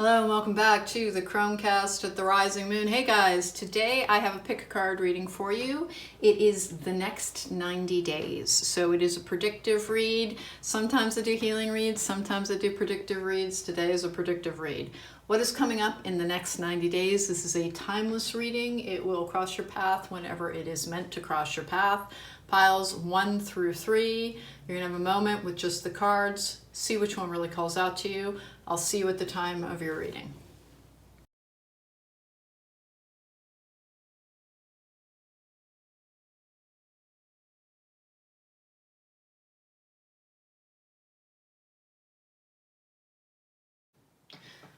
Hello and welcome back to the cronecast at the rising moon. Hey guys, today I have a pick a card reading for you. It is the next 90 days. So it is a predictive read. Sometimes I do healing reads, sometimes I do predictive reads. Today is a predictive read. What is coming up in the next 90 days? This is a timeless reading. It will cross your path whenever it is meant to cross your path. Piles 1 through 3. You're going to have a moment with just the cards. See which one really calls out to you. I'll see you at the time of your reading.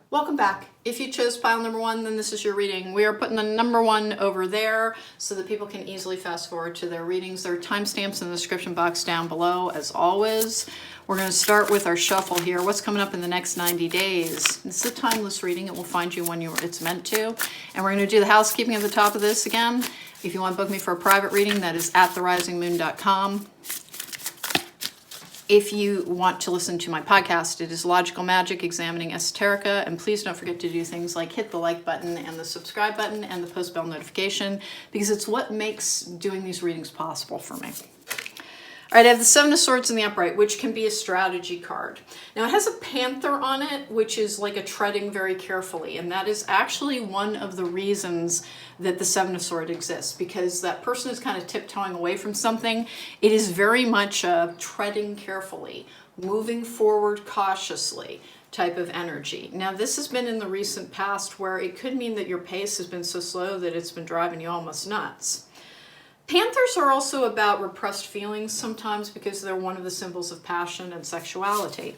Welcome back. If you chose pile number 1, then this is your reading. We are putting the number 1 over there so that people can easily fast forward to their readings. There are timestamps in the description box down below, as always. We're going to start with our shuffle here. What's coming up in the next 90 days? This is a timeless reading. It will find you when it's meant to. And we're going to do the housekeeping at the top of this again. If you want to book me for a private reading, that is at therisingmoon.com. If you want to listen to my podcast, it is Logical Magic Examining Esoterica. And please don't forget to do things like hit the like button and the subscribe button and the post bell notification, because it's what makes doing these readings possible for me. All right, I have the Seven of Swords in the upright, which can be a strategy card. Now it has a panther on it, which is like a treading very carefully. And that is actually one of the reasons that the Seven of Swords exists, because that person is kind of tiptoeing away from something. It is very much a treading carefully, moving forward cautiously type of energy. Now this has been in the recent past where it could mean that your pace has been so slow that it's been driving you almost nuts. Panthers are also about repressed feelings sometimes because they're one of the symbols of passion and sexuality.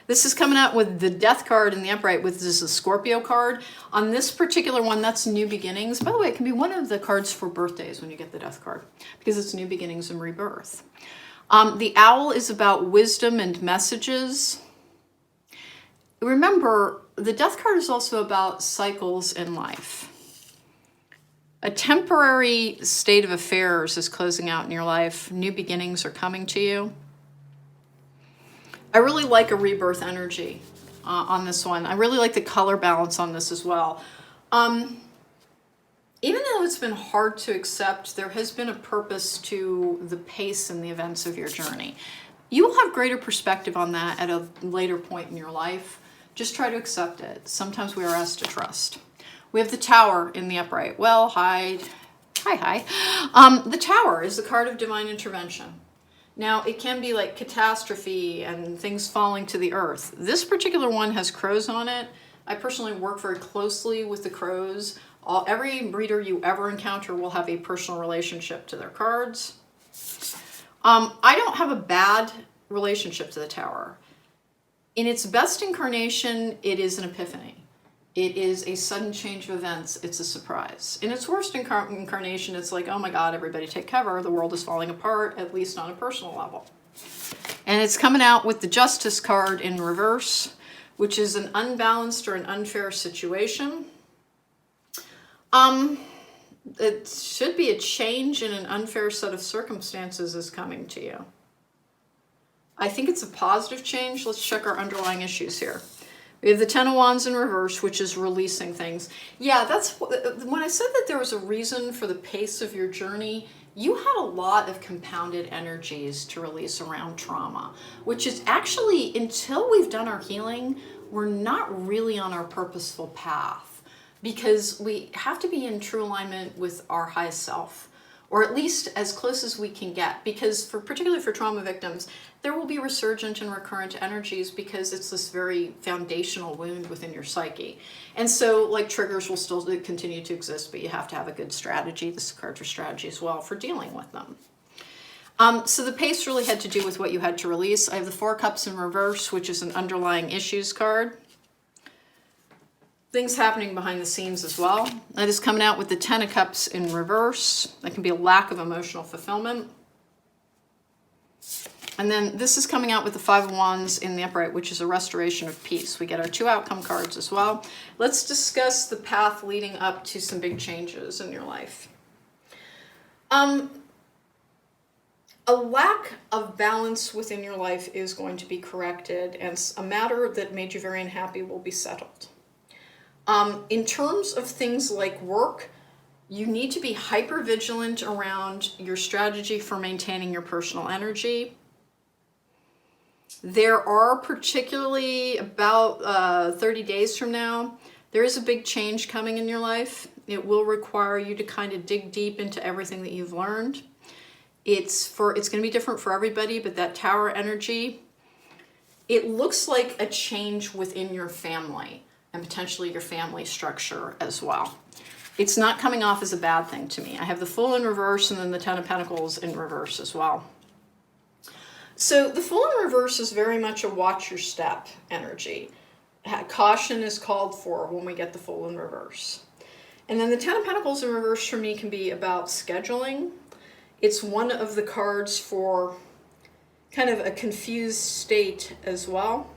This is coming out with the Death card in the upright, with this is a Scorpio card. On this particular one, that's New Beginnings. By the way, it can be one of the cards for birthdays when you get the Death card, because it's New Beginnings and Rebirth. The Owl is about wisdom and messages. Remember, the Death card is also about cycles in life. A temporary state of affairs is closing out in your life. New beginnings are coming to you. I really like a rebirth energy on this one. I really like the color balance on this as well. Even though it's been hard to accept, there has been a purpose to the pace and the events of your journey. You will have greater perspective on that at a later point in your life. Just try to accept it. Sometimes we are asked to trust. We have the Tower in the upright. Well, hi. The Tower is the card of divine intervention. Now, it can be like catastrophe and things falling to the earth. This particular one has crows on it. I personally work very closely with the crows. Every reader you ever encounter will have a personal relationship to their cards. I don't have a bad relationship to the Tower. In its best incarnation, it is an epiphany. It is a sudden change of events. It's a surprise. In its worst incarnation, it's like, oh my God, everybody take cover. The world is falling apart, at least on a personal level. And it's coming out with the Justice card in reverse, which is an unbalanced or an unfair situation. It should be a change in an unfair set of circumstances is coming to you. I think it's a positive change. Let's check our underlying issues here. We have the Ten of Wands in reverse, which is releasing things. Yeah, that's when I said that there was a reason for the pace of your journey. You had a lot of compounded energies to release around trauma, which is actually, until we've done our healing, we're not really on our purposeful path, because we have to be in true alignment with our highest self, or at least as close as we can get, because particularly for trauma victims, there will be resurgent and recurrent energies because it's this very foundational wound within your psyche. And so like triggers will still continue to exist, but you have to have a good strategy. This is a card for strategy as well for dealing with them. So the pace really had to do with what you had to release. I have the Four Cups in reverse, which is an underlying issues card. Things happening behind the scenes as well. That is coming out with the Ten of Cups in reverse. That can be a lack of emotional fulfillment. And then this is coming out with the Five of Wands in the upright, which is a restoration of peace. We get our 2 outcome cards as well. Let's discuss the path leading up to some big changes in your life. A lack of balance within your life is going to be corrected, and a matter that made you very unhappy will be settled. In terms of things like work, you need to be hyper vigilant around your strategy for maintaining your personal energy. There are, particularly about 30 days from now, there is a big change coming in your life. It will require you to kind of dig deep into everything that you've learned. It's going to be different for everybody, but that Tower energy, it looks like a change within your family and potentially your family structure as well. It's not coming off as a bad thing to me. I have the Fool in reverse and then the Ten of Pentacles in reverse as well. So the Fool in reverse is very much a watch your step energy. Caution is called for when we get the Fool in reverse. And then the Ten of Pentacles in reverse for me can be about scheduling. It's one of the cards for kind of a confused state as well.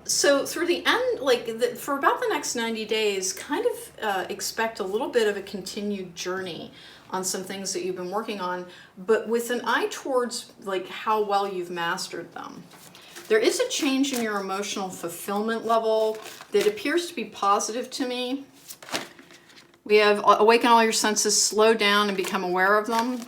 So through the end, for about the next 90 days, kind of expect a little bit of a continued journey on some things that you've been working on, but with an eye towards like how well you've mastered them. There is a change in your emotional fulfillment level that appears to be positive to me. We have awaken all your senses, slow down and become aware of them.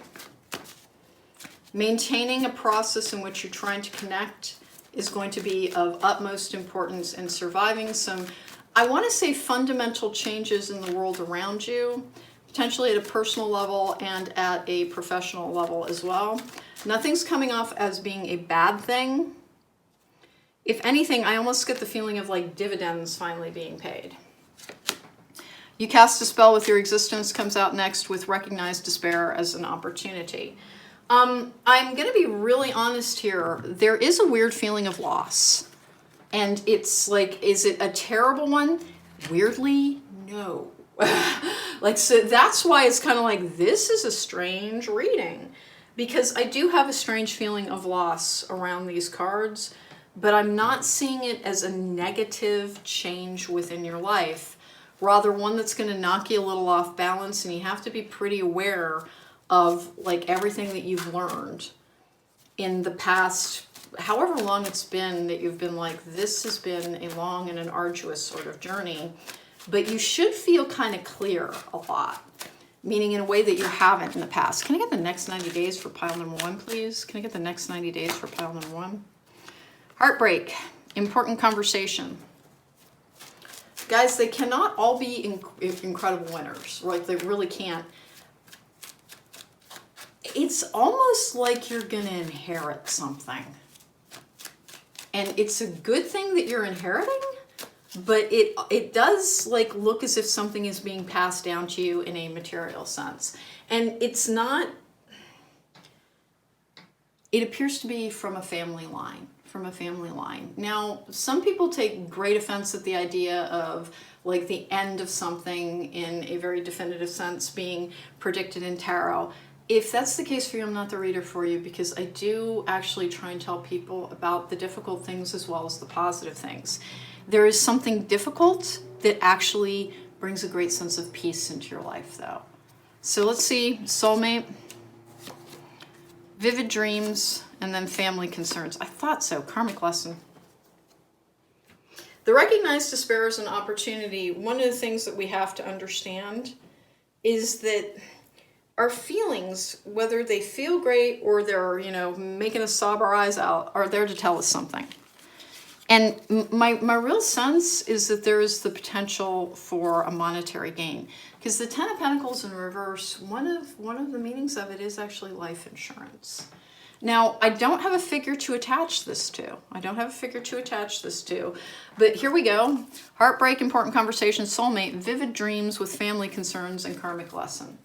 Maintaining a process in which you're trying to connect is going to be of utmost importance in surviving some, I want to say, fundamental changes in the world around you, potentially at a personal level and at a professional level as well. Nothing's coming off as being a bad thing. If anything, I almost get the feeling of like dividends finally being paid. You cast a spell with your existence comes out next with recognize despair as an opportunity. I'm going to be really honest here. There is a weird feeling of loss. And it's like, is it a terrible one? Weirdly, no. So that's why it's kind of like, this is a strange reading. Because I do have a strange feeling of loss around these cards, but I'm not seeing it as a negative change within your life. Rather, one that's going to knock you a little off balance, and you have to be pretty aware of like everything that you've learned in the past, however long it's been that you've been like, this has been a long and an arduous sort of journey, but you should feel kind of clear a lot, meaning in a way that you haven't in the past. Can I get the next 90 days for pile number one, please? Can I get the next 90 days for pile number one? Heartbreak, important conversation. Guys, they cannot all be incredible winners, right? They really can't. It's almost like you're going to inherit something. And it's a good thing that you're inheriting, but it does like look as if something is being passed down to you in a material sense. And it's not, it appears to be from a family line. Now, some people take great offense at the idea of like the end of something in a very definitive sense being predicted in tarot. If that's the case for you, I'm not the reader for you, because I do actually try and tell people about the difficult things as well as the positive things. There is something difficult that actually brings a great sense of peace into your life, though. So let's see, soulmate, vivid dreams, and then family concerns. I thought so. Karmic lesson. The recognized despair is an opportunity. One of the things that we have to understand is that our feelings, whether they feel great or they're, making us sob our eyes out, are there to tell us something. And my real sense is that there is the potential for a monetary gain. Because the Ten of Pentacles in reverse, one of the meanings of it is actually life insurance. Now, I don't have a figure to attach this to. But here we go. Heartbreak, important conversation, soulmate, vivid dreams with family concerns, and karmic lesson.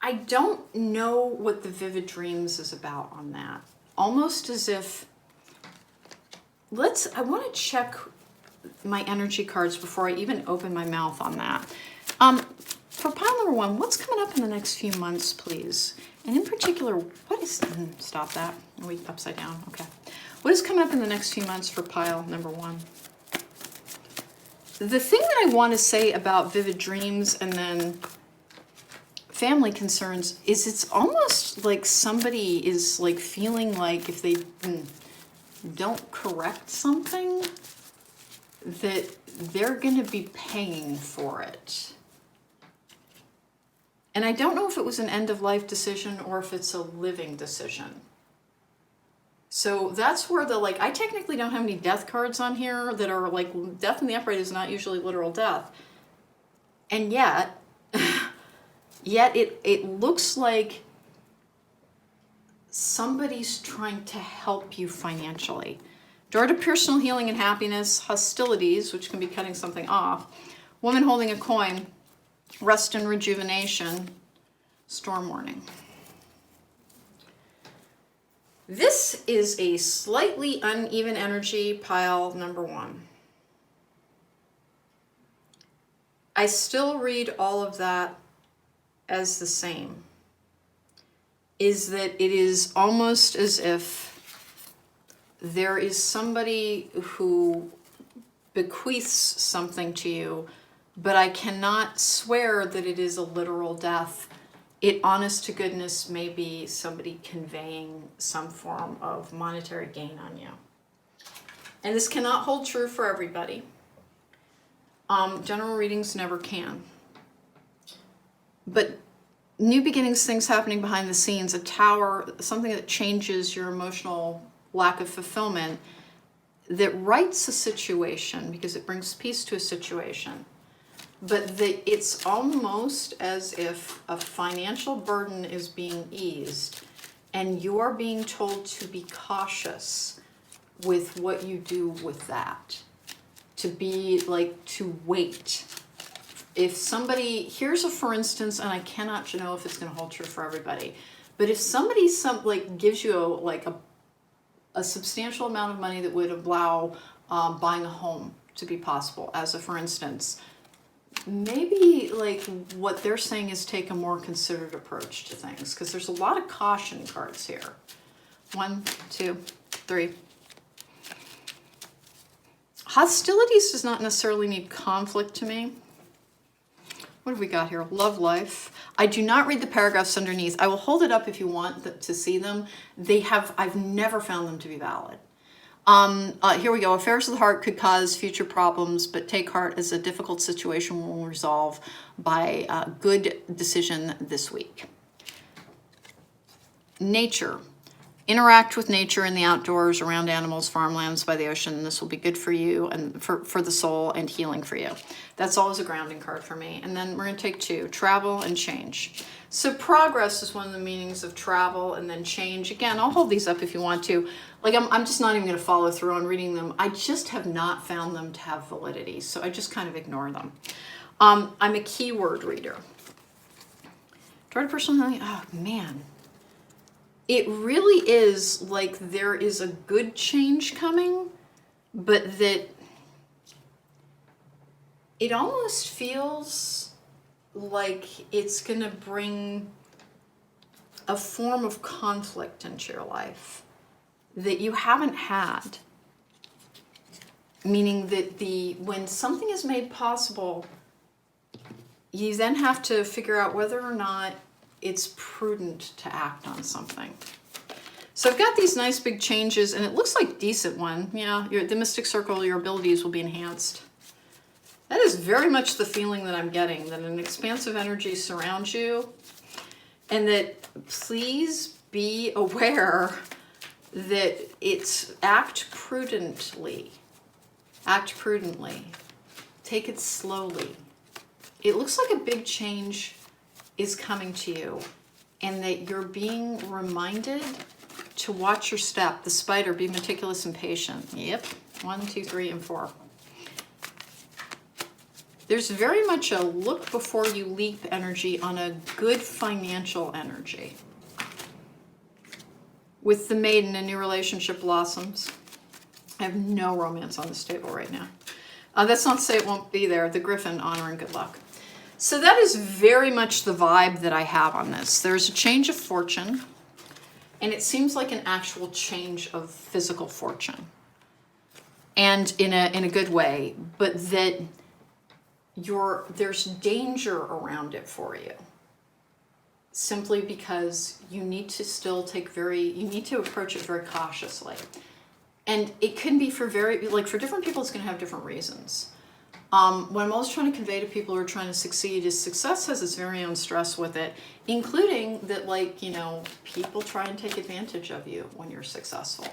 I don't know what the vivid dreams is about on that. Almost as if, I want to check my energy cards before I even open my mouth on that. For pile number one, what's coming up in the next few months, please? And in particular, what is, stop that, are we upside down? Okay. What is coming up in the next few months for pile number one? The thing that I want to say about vivid dreams and then family concerns is it's almost like somebody is like feeling like if they don't correct something, that they're going to be paying for it. And I don't know if it was an end-of-life decision or if it's a living decision. So that's where I technically don't have any death cards on here that are like, death in the upright is not usually literal death. And yet it looks like somebody's trying to help you financially. Door to personal healing and happiness, hostilities, which can be cutting something off. Woman holding a coin, rest and rejuvenation, storm warning. This is a slightly uneven energy pile number 1. I still read all of that as the same. Is that it is almost as if there is somebody who bequeaths something to you, but I cannot swear that it is a literal death. It, honest to goodness, may be somebody conveying some form of monetary gain on you. And this cannot hold true for everybody. General readings never can. But new beginnings, things happening behind the scenes, a tower, something that changes your emotional lack of fulfillment, that rights a situation because it brings peace to a situation. But that it's almost as if a financial burden is being eased and you're being told to be cautious with what you do with that. To be like, to wait. If somebody, here's a for instance, and I cannot know if it's going to hold true for everybody, but if somebody gives you a substantial amount of money that would allow buying a home to be possible, as a for instance, maybe what they're saying is take a more considered approach to things, because there's a lot of caution cards here. 1, 2, 3. Hostilities does not necessarily need conflict to me. What have we got here? Love life. I do not read the paragraphs underneath. I will hold it up if you want to see them. I've never found them to be valid. Here we go. Affairs of the heart could cause future problems, but take heart as a difficult situation will resolve by a good decision this week. Nature. Interact with nature in the outdoors, around animals, farmlands, by the ocean. This will be good for you and for the soul and healing for you. That's always a grounding card for me. And then we're going to take 2, travel and change. So progress is one of the meanings of travel, and then change. Again, I'll hold these up if you want to. I'm just not even going to follow through on reading them. I just have not found them to have validity, so I just kind of ignore them. I'm a keyword reader. Try to personal healing. Oh, man. It really is like there is a good change coming, but that it almost feels like it's going to bring a form of conflict into your life that you haven't had. Meaning that when something is made possible, you then have to figure out whether or not it's prudent to act on something. So I've got these nice big changes, and it looks like decent one. Yeah, the mystic circle, your abilities will be enhanced. That is very much the feeling that I'm getting, that an expansive energy surrounds you, and that please be aware that it's act prudently. Act prudently. Take it slowly. It looks like a big change is coming to you, and that you're being reminded to watch your step. The spider, be meticulous and patient. Yep. 1, 2, 3, and 4. There's very much a look before you leap energy on a good financial energy. With the maiden, a new relationship blossoms. I have no romance on this table right now. That's not to say it won't be there. The griffin, honor and good luck. So that is very much the vibe that I have on this. There's a change of fortune, and it seems like an actual change of physical fortune, and in a good way, but that there's danger around it for you, simply because you need to still you need to approach it very cautiously. And it can be for for different people, it's going to have different reasons. What I'm always trying to convey to people who are trying to succeed is success has its very own stress with it, including that, people try and take advantage of you when you're successful.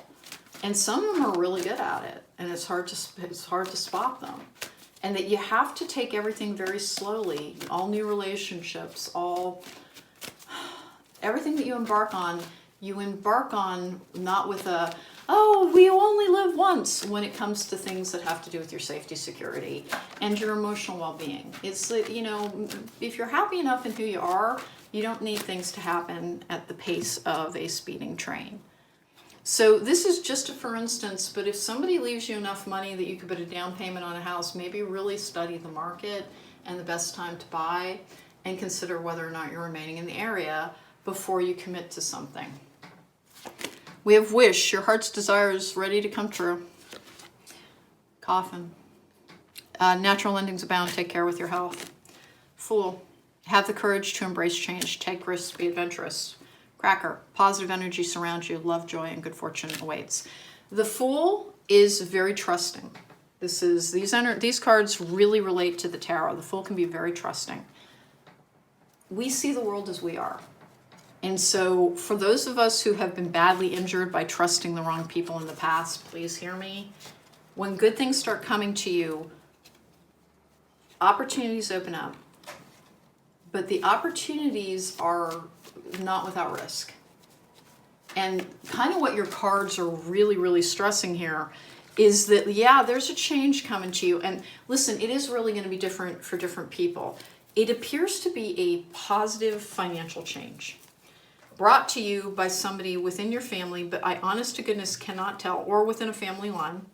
And some of them are really good at it, and it's hard to spot them. And that you have to take everything very slowly. All new relationships, everything that you embark on not with we only live once, when it comes to things that have to do with your safety, security, and your emotional well-being. It's that, if you're happy enough in who you are, you don't need things to happen at the pace of a speeding train. So this is just a for instance, but if somebody leaves you enough money that you could put a down payment on a house, maybe really study the market and the best time to buy, and consider whether or not you're remaining in the area before you commit to something. We have wish, your heart's desire is ready to come true. Coffin. Natural endings abound, take care with your health. Fool, have the courage to embrace change, take risks, be adventurous. Cracker, positive energy surrounds you, love, joy, and good fortune awaits. The Fool is very trusting. These cards really relate to the tarot. The Fool can be very trusting. We see the world as we are. And so for those of us who have been badly injured by trusting the wrong people in the past, please hear me. When good things start coming to you, opportunities open up. But the opportunities are not without risk. And kind of what your cards are really, really stressing here is that, there's a change coming to you. And listen, it is really going to be different for different people. It appears to be a positive financial change brought to you by somebody within your family, but I honest to goodness cannot tell, or within a family line,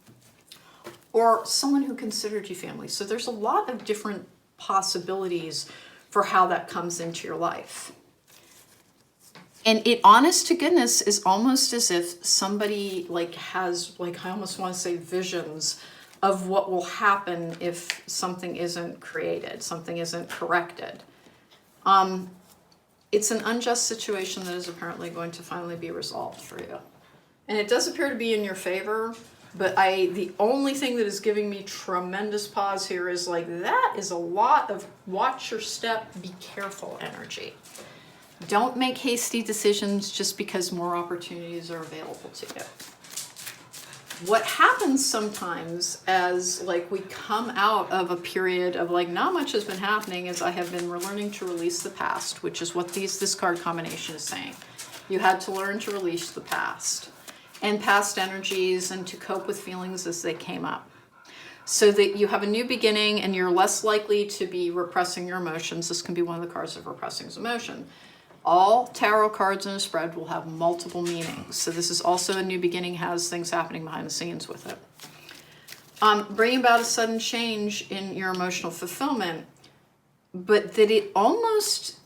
or someone who considered you family. So there's a lot of different possibilities for how that comes into your life. And it, honest to goodness, is almost as if somebody has, I almost want to say visions of what will happen if something isn't created, something isn't corrected. It's an unjust situation that is apparently going to finally be resolved for you. And it does appear to be in your favor, but the only thing that is giving me tremendous pause here is that is a lot of watch your step, be careful energy. Don't make hasty decisions just because more opportunities are available to you. What happens sometimes as we come out of a period of not much has been happening is I have been learning to release the past, which is what this card combination is saying. You had to learn to release the past and past energies and to cope with feelings as they came up, so that you have a new beginning and you're less likely to be repressing your emotions. This can be one of the cards of repressing emotion. All tarot cards in a spread will have multiple meanings. So this is also a new beginning, has things happening behind the scenes with it. Bringing about a sudden change in your emotional fulfillment, but that it almost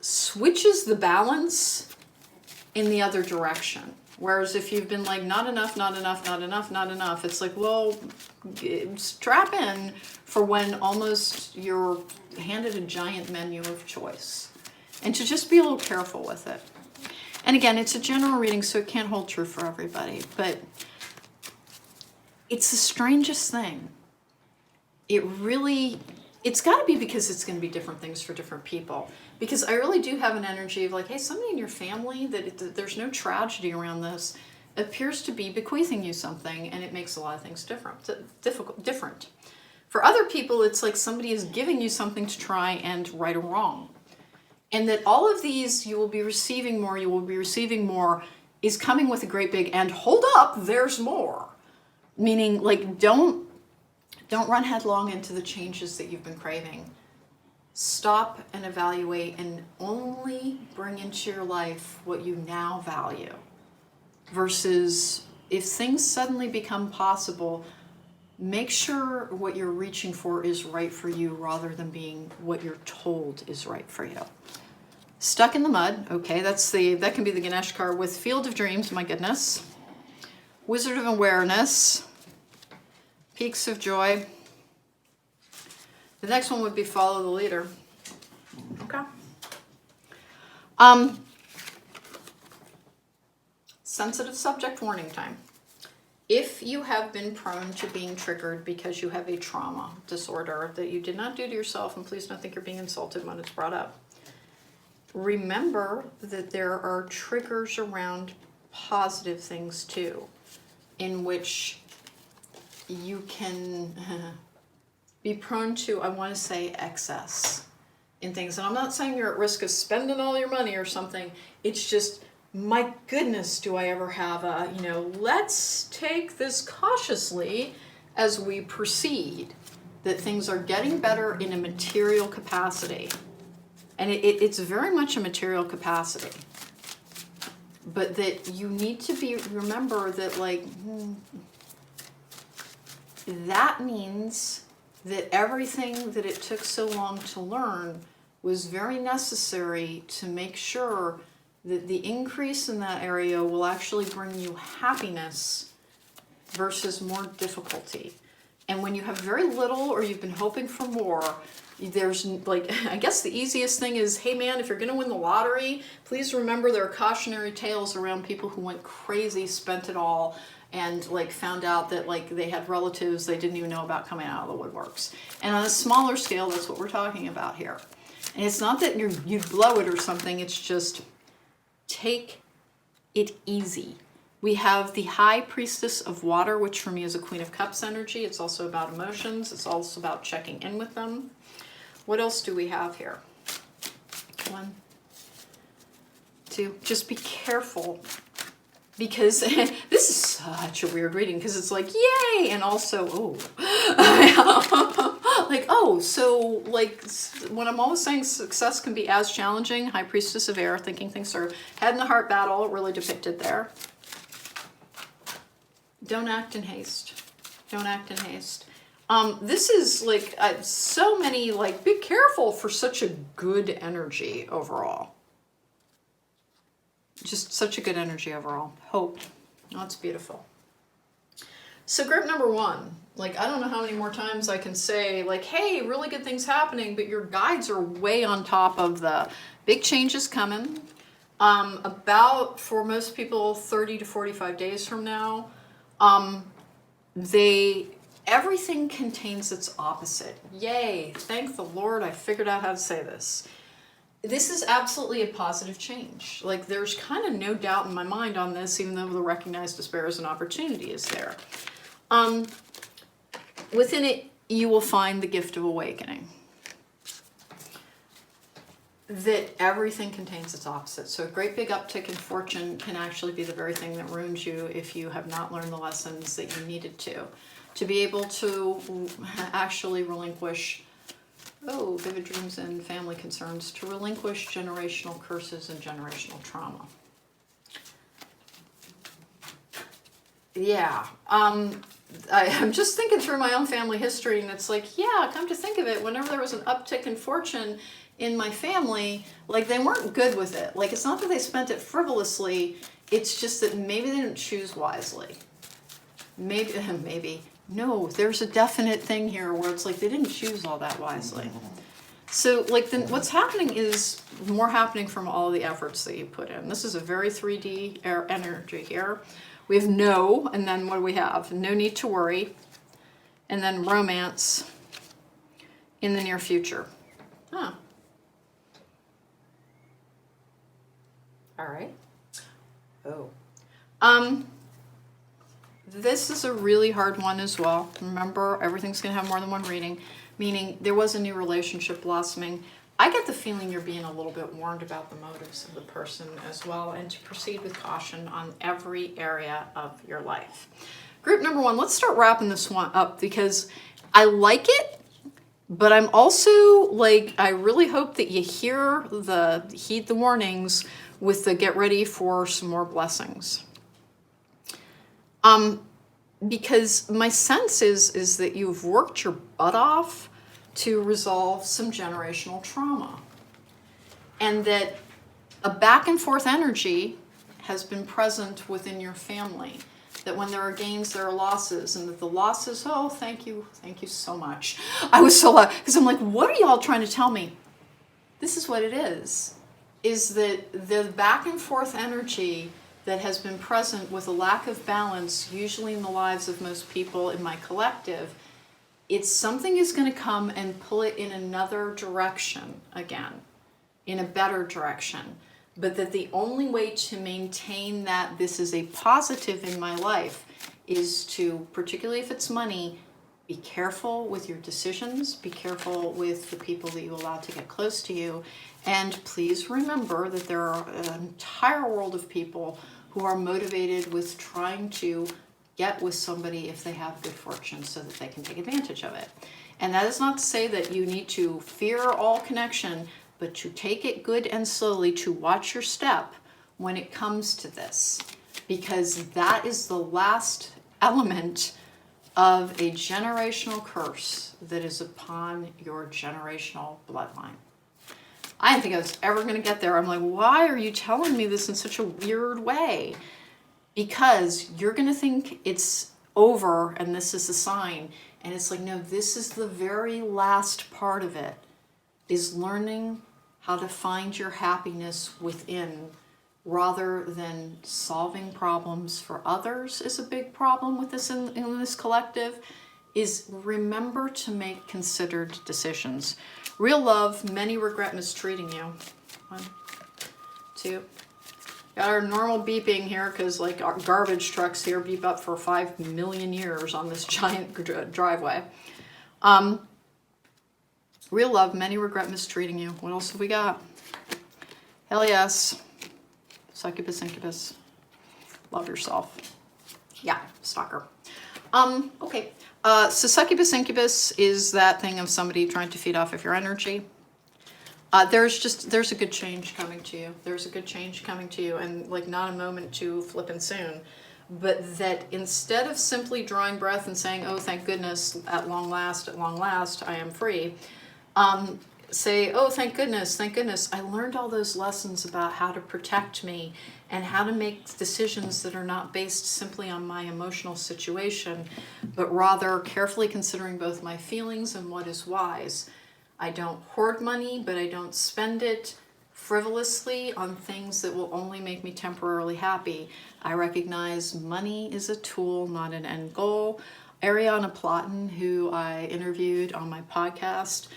switches the balance in the other direction. Whereas if you've been not enough, not enough, not enough, not enough, it's strap in for when almost you're handed a giant menu of choice. And to just be a little careful with it. And again, it's a general reading, so it can't hold true for everybody, but it's the strangest thing. It's got to be because it's going to be different things for different people. Because I really do have an energy of hey, somebody in your family, that there's no tragedy around this, appears to be bequeathing you something, and it makes a lot of things different. For other people, it's somebody is giving you something to try and right a wrong. And that all of these, you will be receiving more, is coming with a great big, and hold up, there's more. Meaning, don't run headlong into the changes that you've been craving. Stop and evaluate and only bring into your life what you now value. Versus if things suddenly become possible, make sure what you're reaching for is right for you rather than being what you're told is right for you. Stuck in the mud, okay, that can be the Ganesh card with Field of Dreams, my goodness. Wizard of Awareness, Peaks of Joy. The next one would be Follow the Leader. Okay. sensitive subject warning time. If you have been prone to being triggered because you have a trauma disorder that you did not do to yourself, and please don't think you're being insulted when it's brought up, remember that there are triggers around positive things too, in which you can be prone to, I want to say, excess in things. And I'm not saying you're at risk of spending all your money or something. It's just, my goodness, do I ever have a, let's take this cautiously as we proceed, that things are getting better in a material capacity. And it's very much a material capacity. But that you need to remember that, like, that means that everything that it took so long to learn was very necessary to make sure that the increase in that area will actually bring you happiness versus more difficulty. And when you have very little or you've been hoping for more, there's, like, I guess the easiest thing is, hey man, if you're going to win the lottery, please remember there are cautionary tales around people who went crazy, spent it all, and like found out that like they had relatives they didn't even know about coming out of the woodworks. And on a smaller scale, that's what we're talking about here. And it's not that you'd blow it or something, it's just take it easy. We have the High Priestess of Water, which for me is a Queen of Cups energy. It's also about emotions. It's also about checking in with them. What else do we have here? 1, 2. Just be careful, because this is such a weird reading, because it's like, yay, and also, like, so like when I'm always saying success can be as challenging, High Priestess of Air, thinking things through, head in the heart battle, really depicted there. Don't act in haste. Don't act in haste. This is like so many, like, be careful for such a good energy overall. Just such a good energy overall. Hope. Oh, it's beautiful. So group number 1, like, I don't know how many more times I can say, like, hey, really good things happening, but your guides are way on top of the big changes coming. About, for most people, 30 to 45 days from now. Everything contains its opposite. Yay, thank the Lord I figured out how to say this. This is absolutely a positive change. Like, there's kind of no doubt in my mind on this, even though the recognized despair as an opportunity is there. Within it, you will find the gift of awakening. That everything contains its opposite. So a great big uptick in fortune can actually be the very thing that ruins you if you have not learned the lessons that you needed to be able to actually relinquish, vivid dreams and family concerns, to relinquish generational curses and generational trauma. Yeah, I'm just thinking through my own family history, and it's like, yeah, come to think of it, whenever there was an uptick in fortune in my family, like, they weren't good with it. Like, it's not that they spent it frivolously, it's just that maybe they didn't choose wisely. Maybe. No, there's a definite thing here where it's like they didn't choose all that wisely. So, like, then what's happening is more happening from all the efforts that you put in. This is a very 3D energy here. We have no, and then what do we have? No need to worry. And then romance in the near future. Huh. All right. This is a really hard one as well. Remember, everything's going to have more than one reading, meaning there was a new relationship blossoming. I get the feeling you're being a little bit warned about the motives of the person as well, and to proceed with caution on every area of your life. Group number 1, let's start wrapping this one up, because I like it, but I'm also like, I really hope that you heed the warnings with the get ready for some more blessings. Because my sense is that you've worked your butt off to resolve some generational trauma. And that a back and forth energy has been present within your family. That when there are gains, there are losses. And that the losses, thank you so much. I was so loud, because I'm like, what are y'all trying to tell me? This is what it is that the back and forth energy that has been present with a lack of balance, usually in the lives of most people in my collective, it's something is going to come and pull it in another direction again, in a better direction. But that the only way to maintain that this is a positive in my life is to, particularly if it's money, be careful with your decisions, be careful with the people that you allow to get close to you, and please remember that there are an entire world of people who are motivated with trying to get with somebody if they have good fortune so that they can take advantage of it. And that is not to say that you need to fear all connection, but to take it good and slowly, to watch your step when it comes to this, because that is the last element of a generational curse that is upon your generational bloodline. I didn't think I was ever going to get there. I'm like, why are you telling me this in such a weird way? Because you're going to think it's over and this is a sign. And it's like, no, this is the very last part of it, is learning how to find your happiness within, rather than solving problems for others is a big problem with this in this collective, is remember to make considered decisions. Real love, many regret mistreating you. 1, 2. Got our normal beeping here because like our garbage trucks here beep up for 5 million years on this giant driveway. Real love, many regret mistreating you. What else have we got? Hell yes. Succubus, incubus. Love yourself. Yeah, stalker. Okay. So succubus, incubus is that thing of somebody trying to feed off of your energy. There's a good change coming to you. There's a good change coming to you, and like not a moment too flippin' soon. But that instead of simply drawing breath and saying, oh, thank goodness, at long last, I am free, say, oh, thank goodness, I learned all those lessons about how to protect me and how to make decisions that are not based simply on my emotional situation, but rather carefully considering both my feelings and what is wise. I don't hoard money, but I don't spend it frivolously on things that will only make me temporarily happy. I recognize money is a tool, not an end goal. Ariana Platten, who I interviewed on my podcast,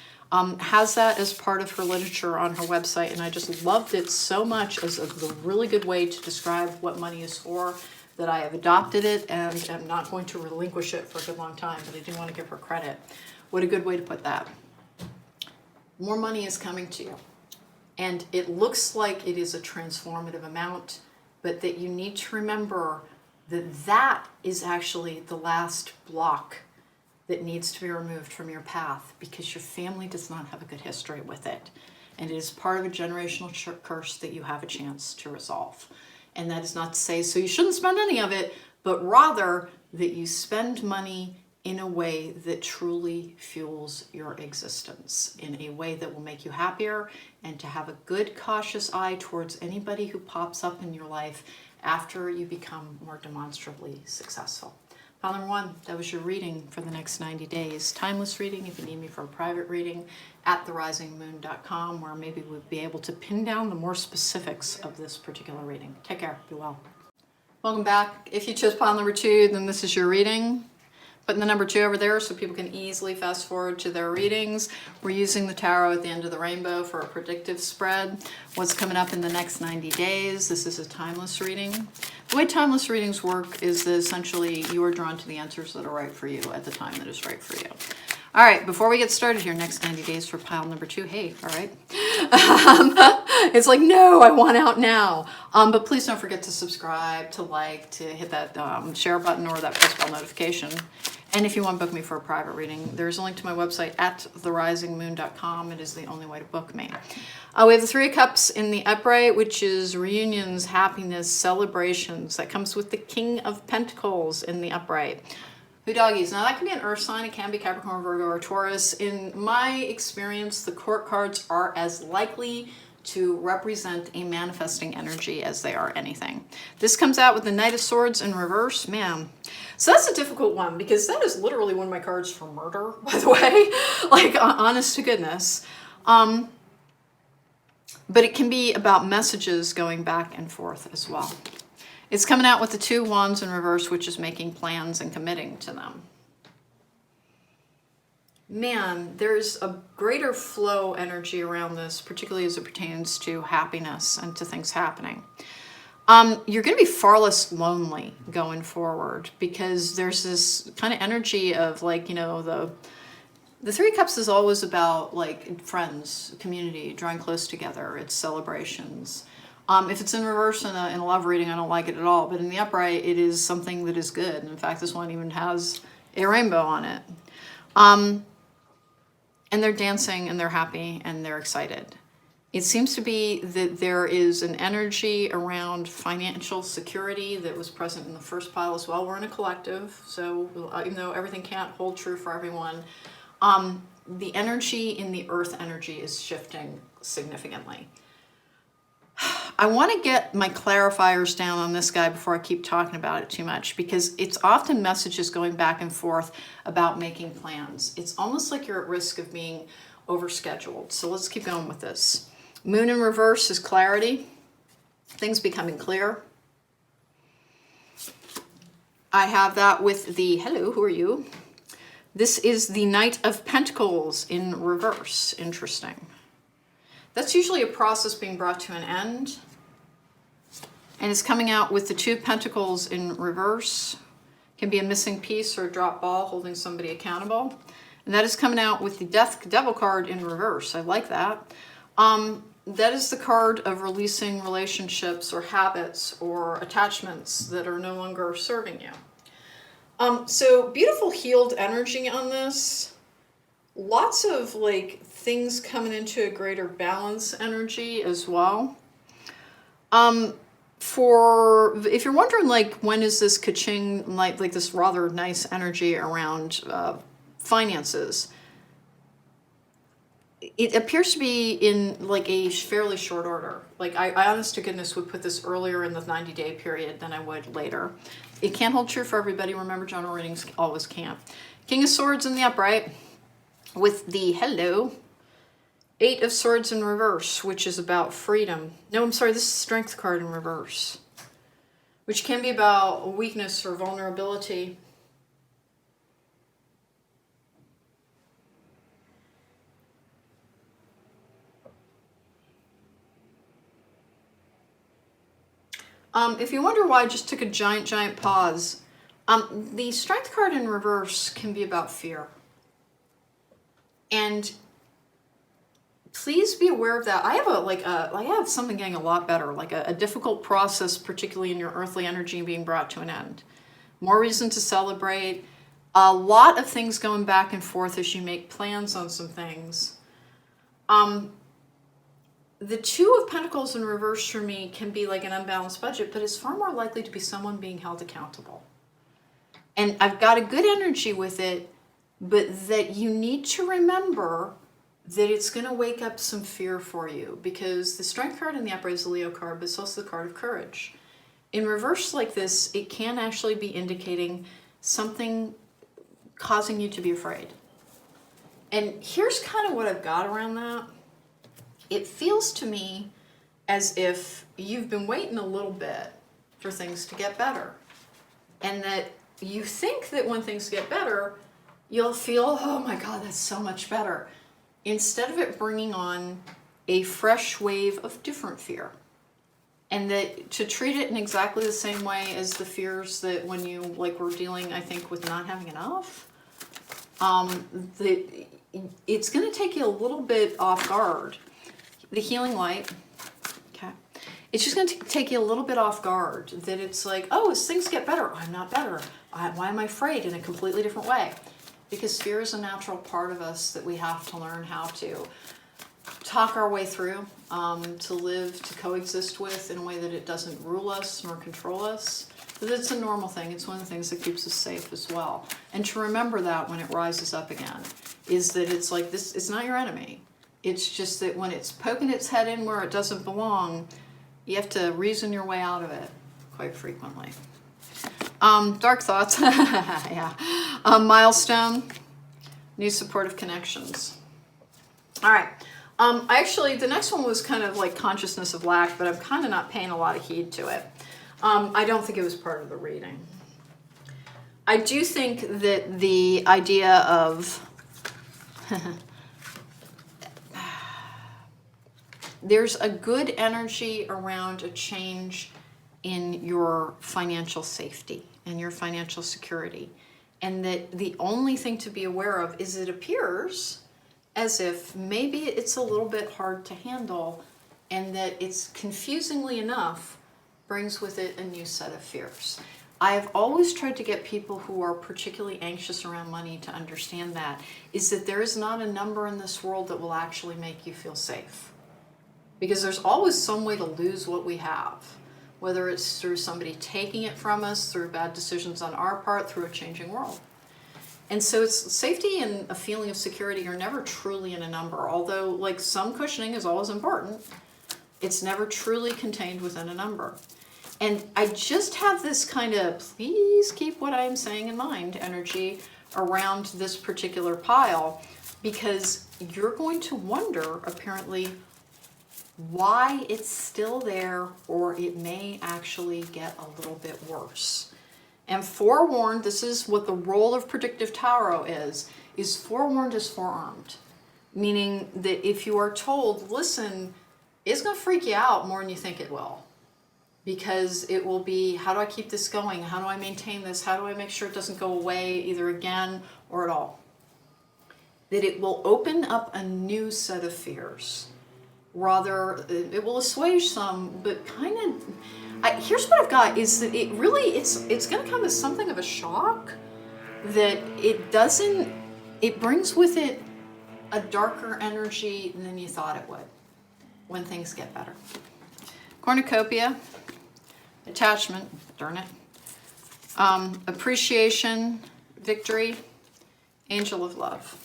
has that as part of her literature on her website, and I just loved it so much as a really good way to describe what money is for, that I have adopted it and am not going to relinquish it for a good long time, but I do want to give her credit. What a good way to put that. More money is coming to you, and it looks like it is a transformative amount, but that you need to remember that that is actually the last block that needs to be removed from your path, because your family does not have a good history with it. And it is part of a generational curse that you have a chance to resolve. And that is not to say, so you shouldn't spend any of it, but rather that you spend money in a way that truly fuels your existence, in a way that will make you happier, and to have a good, cautious eye towards anybody who pops up in your life after you become more demonstrably successful. Pile number 1, that was your reading for the next 90 days. Timeless reading, if you need me for a private reading, at therisingmoon.com, where maybe we'll be able to pin down the more specifics of this particular reading. Take care. Be well. Welcome back. If you chose pile number 2, then this is your reading. Putting the number 2 over there so people can easily fast forward to their readings. We're using the tarot at the end of the rainbow for a predictive spread. What's coming up in the next 90 days. This is a timeless reading. The way timeless readings work is that essentially you are drawn to the answers that are right for you at the time that is right for you. All right, before we get started here, next 90 days for pile number 2. Hey, all right. It's like, no, I want out now. But please don't forget to subscribe, to like, to hit that share button or that press bell notification. And if you want to book me for a private reading, there's a link to my website at therisingmoon.com. It is the only way to book me. We have the 3 of Cups in the upright, which is reunions, happiness, celebrations. That comes with the King of Pentacles in the upright. Who doggies? Now that can be an earth sign, it can be Capricorn, Virgo, or Taurus. In my experience, the court cards are as likely to represent a manifesting energy as they are anything. This comes out with the Knight of Swords in reverse. Man, so that's a difficult one, because that is literally one of my cards for murder, by the way. Like, honest to goodness. But it can be about messages going back and forth as well. It's coming out with the 2 wands in reverse, which is making plans and committing to them. Man, there's a greater flow energy around this, particularly as it pertains to happiness and to things happening. You're going to be far less lonely going forward, because there's this kind of energy of like, you know, the 3 of Cups is always about like friends, community, drawing close together. It's celebrations. If it's in reverse in a love reading, I don't like it at all. But in the upright, it is something that is good. And in fact, this one even has a rainbow on it. And they're dancing and they're happy and they're excited. It seems to be that there is an energy around financial security that was present in the first pile as well. We're in a collective, so even though everything can't hold true for everyone, the energy in the earth energy is shifting significantly. I want to get my clarifiers down on this guy before I keep talking about it too much, because it's often messages going back and forth about making plans. It's almost like you're at risk of being overscheduled. So let's keep going with this. Moon in reverse is clarity, things becoming clear. I have that with the, hello, who are you? This is the Knight of Pentacles in reverse. Interesting. That's usually a process being brought to an end. And it's coming out with the 2 of Pentacles in reverse. Can be a missing piece or a drop ball holding somebody accountable. And that is coming out with the Devil card in reverse. I like that. That is the card of releasing relationships or habits or attachments that are no longer serving you. So beautiful healed energy on this. Lots of like things coming into a greater balance energy as well. If you're wondering like when is this ka-ching, like this rather nice energy around finances, it appears to be in like a fairly short order. Like I honest to goodness would put this earlier in the 90-day period than I would later. It can't hold true for everybody. Remember, general readings always can't. King of Swords in the upright with the, hello, 8 of Swords in reverse, which is about freedom. No, I'm sorry, this is Strength card in reverse, which can be about weakness or vulnerability. If you wonder why I just took a giant pause, the Strength card in reverse can be about fear. And please be aware of that. I have something getting a lot better, like a difficult process, particularly in your earthly energy being brought to an end. More reason to celebrate. A lot of things going back and forth as you make plans on some things. The 2 of Pentacles in reverse for me can be like an unbalanced budget, but it's far more likely to be someone being held accountable. And I've got a good energy with it, but that you need to remember that it's going to wake up some fear for you, because the Strength card in the upright is the Leo card, but it's also the card of courage. In reverse like this, it can actually be indicating something causing you to be afraid. And here's kind of what I've got around that. It feels to me as if you've been waiting a little bit for things to get better. And that you think that when things get better, you'll feel, oh my God, that's so much better. Instead of it bringing on a fresh wave of different fear. And that to treat it in exactly the same way as the fears that when you like were dealing, I think, with not having enough, that it's going to take you a little bit off guard. The healing light, okay, it's just going to take you a little bit off guard. That it's like, oh, as things get better, I'm not better. Why am I afraid in a completely different way? Because fear is a natural part of us that we have to learn how to talk our way through, to live, to coexist with in a way that it doesn't rule us nor control us. But it's a normal thing. It's one of the things that keeps us safe as well. And to remember that when it rises up again, is that it's like this, it's not your enemy. It's just that when it's poking its head in where it doesn't belong, you have to reason your way out of it quite frequently. Dark thoughts, yeah. Milestone, new supportive connections. All right. Actually, the next one was kind of like consciousness of lack, but I'm kind of not paying a lot of heed to it. I don't think it was part of the reading. I do think that the idea of there's a good energy around a change in your financial safety and your financial security. And that the only thing to be aware of is it appears as if maybe it's a little bit hard to handle, and that it's confusingly enough brings with it a new set of fears. I've always tried to get people who are particularly anxious around money to understand that there is not a number in this world that will actually make you feel safe. Because there's always some way to lose what we have, whether it's through somebody taking it from us, through bad decisions on our part, through a changing world. And so it's safety and a feeling of security are never truly in a number, although like some cushioning is always important. It's never truly contained within a number. And I just have this kind of, please keep what I'm saying in mind, energy around this particular pile, because you're going to wonder, apparently, why it's still there, or it may actually get a little bit worse. And forewarned, this is what the role of predictive tarot is forewarned is forearmed. Meaning that if you are told, listen, it's going to freak you out more than you think it will. Because it will be, how do I keep this going? How do I maintain this? How do I make sure it doesn't go away either again or at all? That it will open up a new set of fears. Rather, it will assuage some, but kind of, here's what I've got, is that it really, it's going to come as something of a shock, that it brings with it a darker energy than you thought it would when things get better. Cornucopia, attachment, darn it, appreciation, victory, angel of love.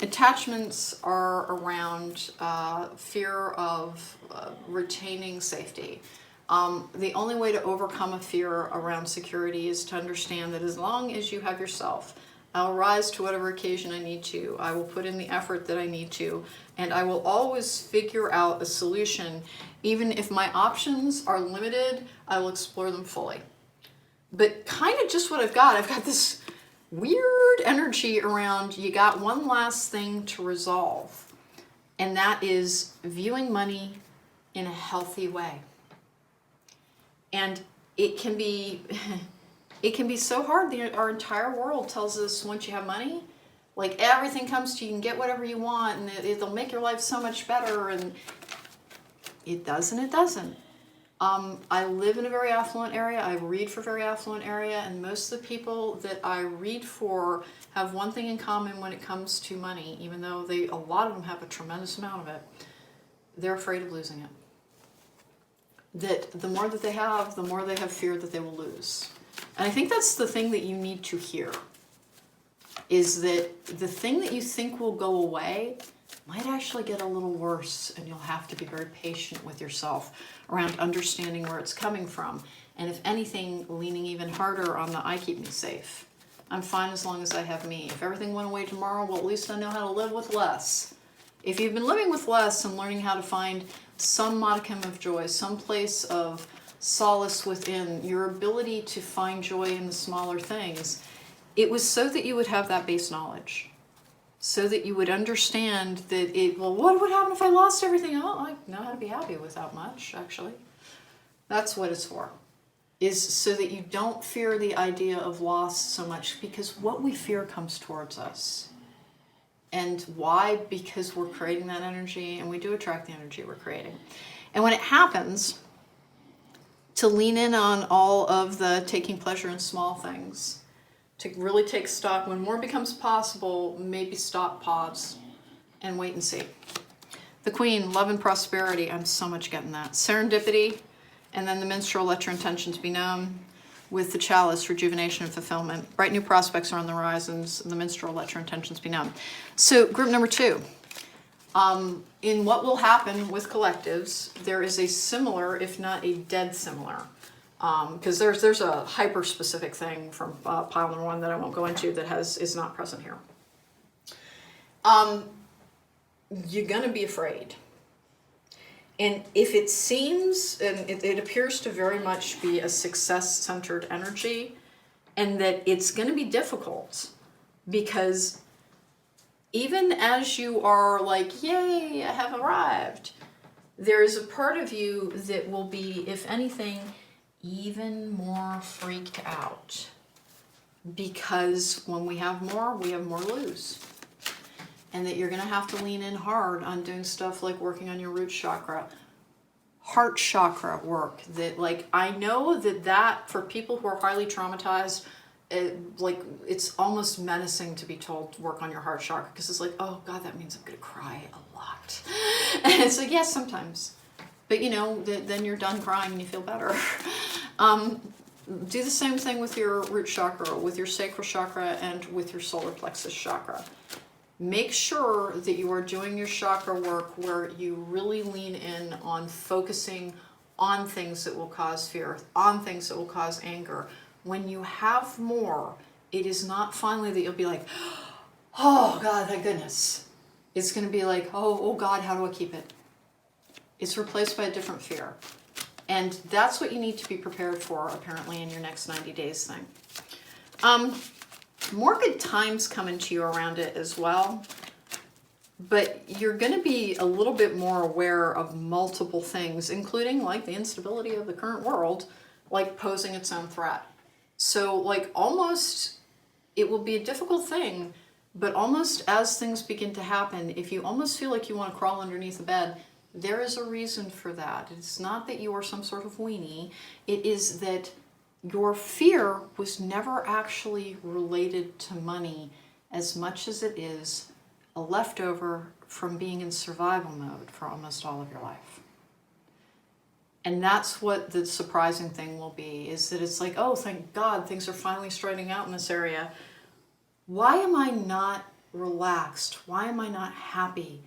Attachments are around fear of retaining safety. The only way to overcome a fear around security is to understand that as long as you have yourself, I'll rise to whatever occasion I need to. I will put in the effort that I need to, and I will always figure out a solution. Even if my options are limited, I will explore them fully. But kind of just what I've got this weird energy around, you got one last thing to resolve, and that is viewing money in a healthy way. And it can be so hard. Our entire world tells us once you have money, like everything comes to you, you can get whatever you want, and it'll make your life so much better, and it doesn't. I live in a very affluent area. I read for a very affluent area, and most of the people that I read for have one thing in common when it comes to money, even though a lot of them have a tremendous amount of it. They're afraid of losing it. That the more that they have, the more they have fear that they will lose. And I think that's the thing that you need to hear, is that the thing that you think will go away might actually get a little worse, and you'll have to be very patient with yourself around understanding where it's coming from. And if anything, leaning even harder on the I keep me safe. I'm fine as long as I have me. If everything went away tomorrow, well, at least I know how to live with less. If you've been living with less and learning how to find some modicum of joy, some place of solace within, your ability to find joy in the smaller things, it was so that you would have that base knowledge. So that you would understand that what would happen if I lost everything? Oh, I know how to be happy without much, actually. That's what it's for. Is so that you don't fear the idea of loss so much, because what we fear comes towards us. And why? Because we're creating that energy, and we do attract the energy we're creating. And when it happens, to lean in on all of the taking pleasure in small things, to really take stock. When more becomes possible, maybe stop, pause, and wait and see. The Queen, love and prosperity. I'm so much getting that. Serendipity, and then the Minstrel, let your intentions be known. With the Chalice, rejuvenation and fulfillment. Bright new prospects are on the horizons. The Minstrel, let your intentions be known. So group number 2. In what will happen with collectives, there is a similar, if not a dead similar, because there's a hyper-specific thing from pile number 1 that I won't go into that is not present here. You're going to be afraid. And if it seems, and it appears to very much be a success-centered energy, and that it's going to be difficult, because even as you are like, yay, I have arrived, there is a part of you that will be, if anything, even more freaked out. Because when we have more lose. And that you're going to have to lean in hard on doing stuff like working on your root chakra, heart chakra work. That, like, I know that for people who are highly traumatized, it's almost menacing to be told to work on your heart chakra, because it's like, oh God, that means I'm going to cry a lot. And it's like, yes, sometimes. But then you're done crying and you feel better. Do the same thing with your root chakra, with your sacral chakra, and with your solar plexus chakra. Make sure that you are doing your chakra work where you really lean in on focusing on things that will cause fear, on things that will cause anger. When you have more, it is not finally that you'll be like, oh God, thank goodness. It's going to be like, oh God, how do I keep it? It's replaced by a different fear. And that's what you need to be prepared for, apparently, in your next 90 days thing. More good times coming to you around it as well. But you're going to be a little bit more aware of multiple things, including like the instability of the current world, like posing its own threat. So like almost, it will be a difficult thing, but almost as things begin to happen, if you almost feel like you want to crawl underneath the bed, there is a reason for that. It's not that you are some sort of weenie. It is that your fear was never actually related to money as much as it is a leftover from being in survival mode for almost all of your life. And that's what the surprising thing will be, is that it's like, oh, thank God, things are finally straightening out in this area. Why am I not relaxed? Why am I not happy?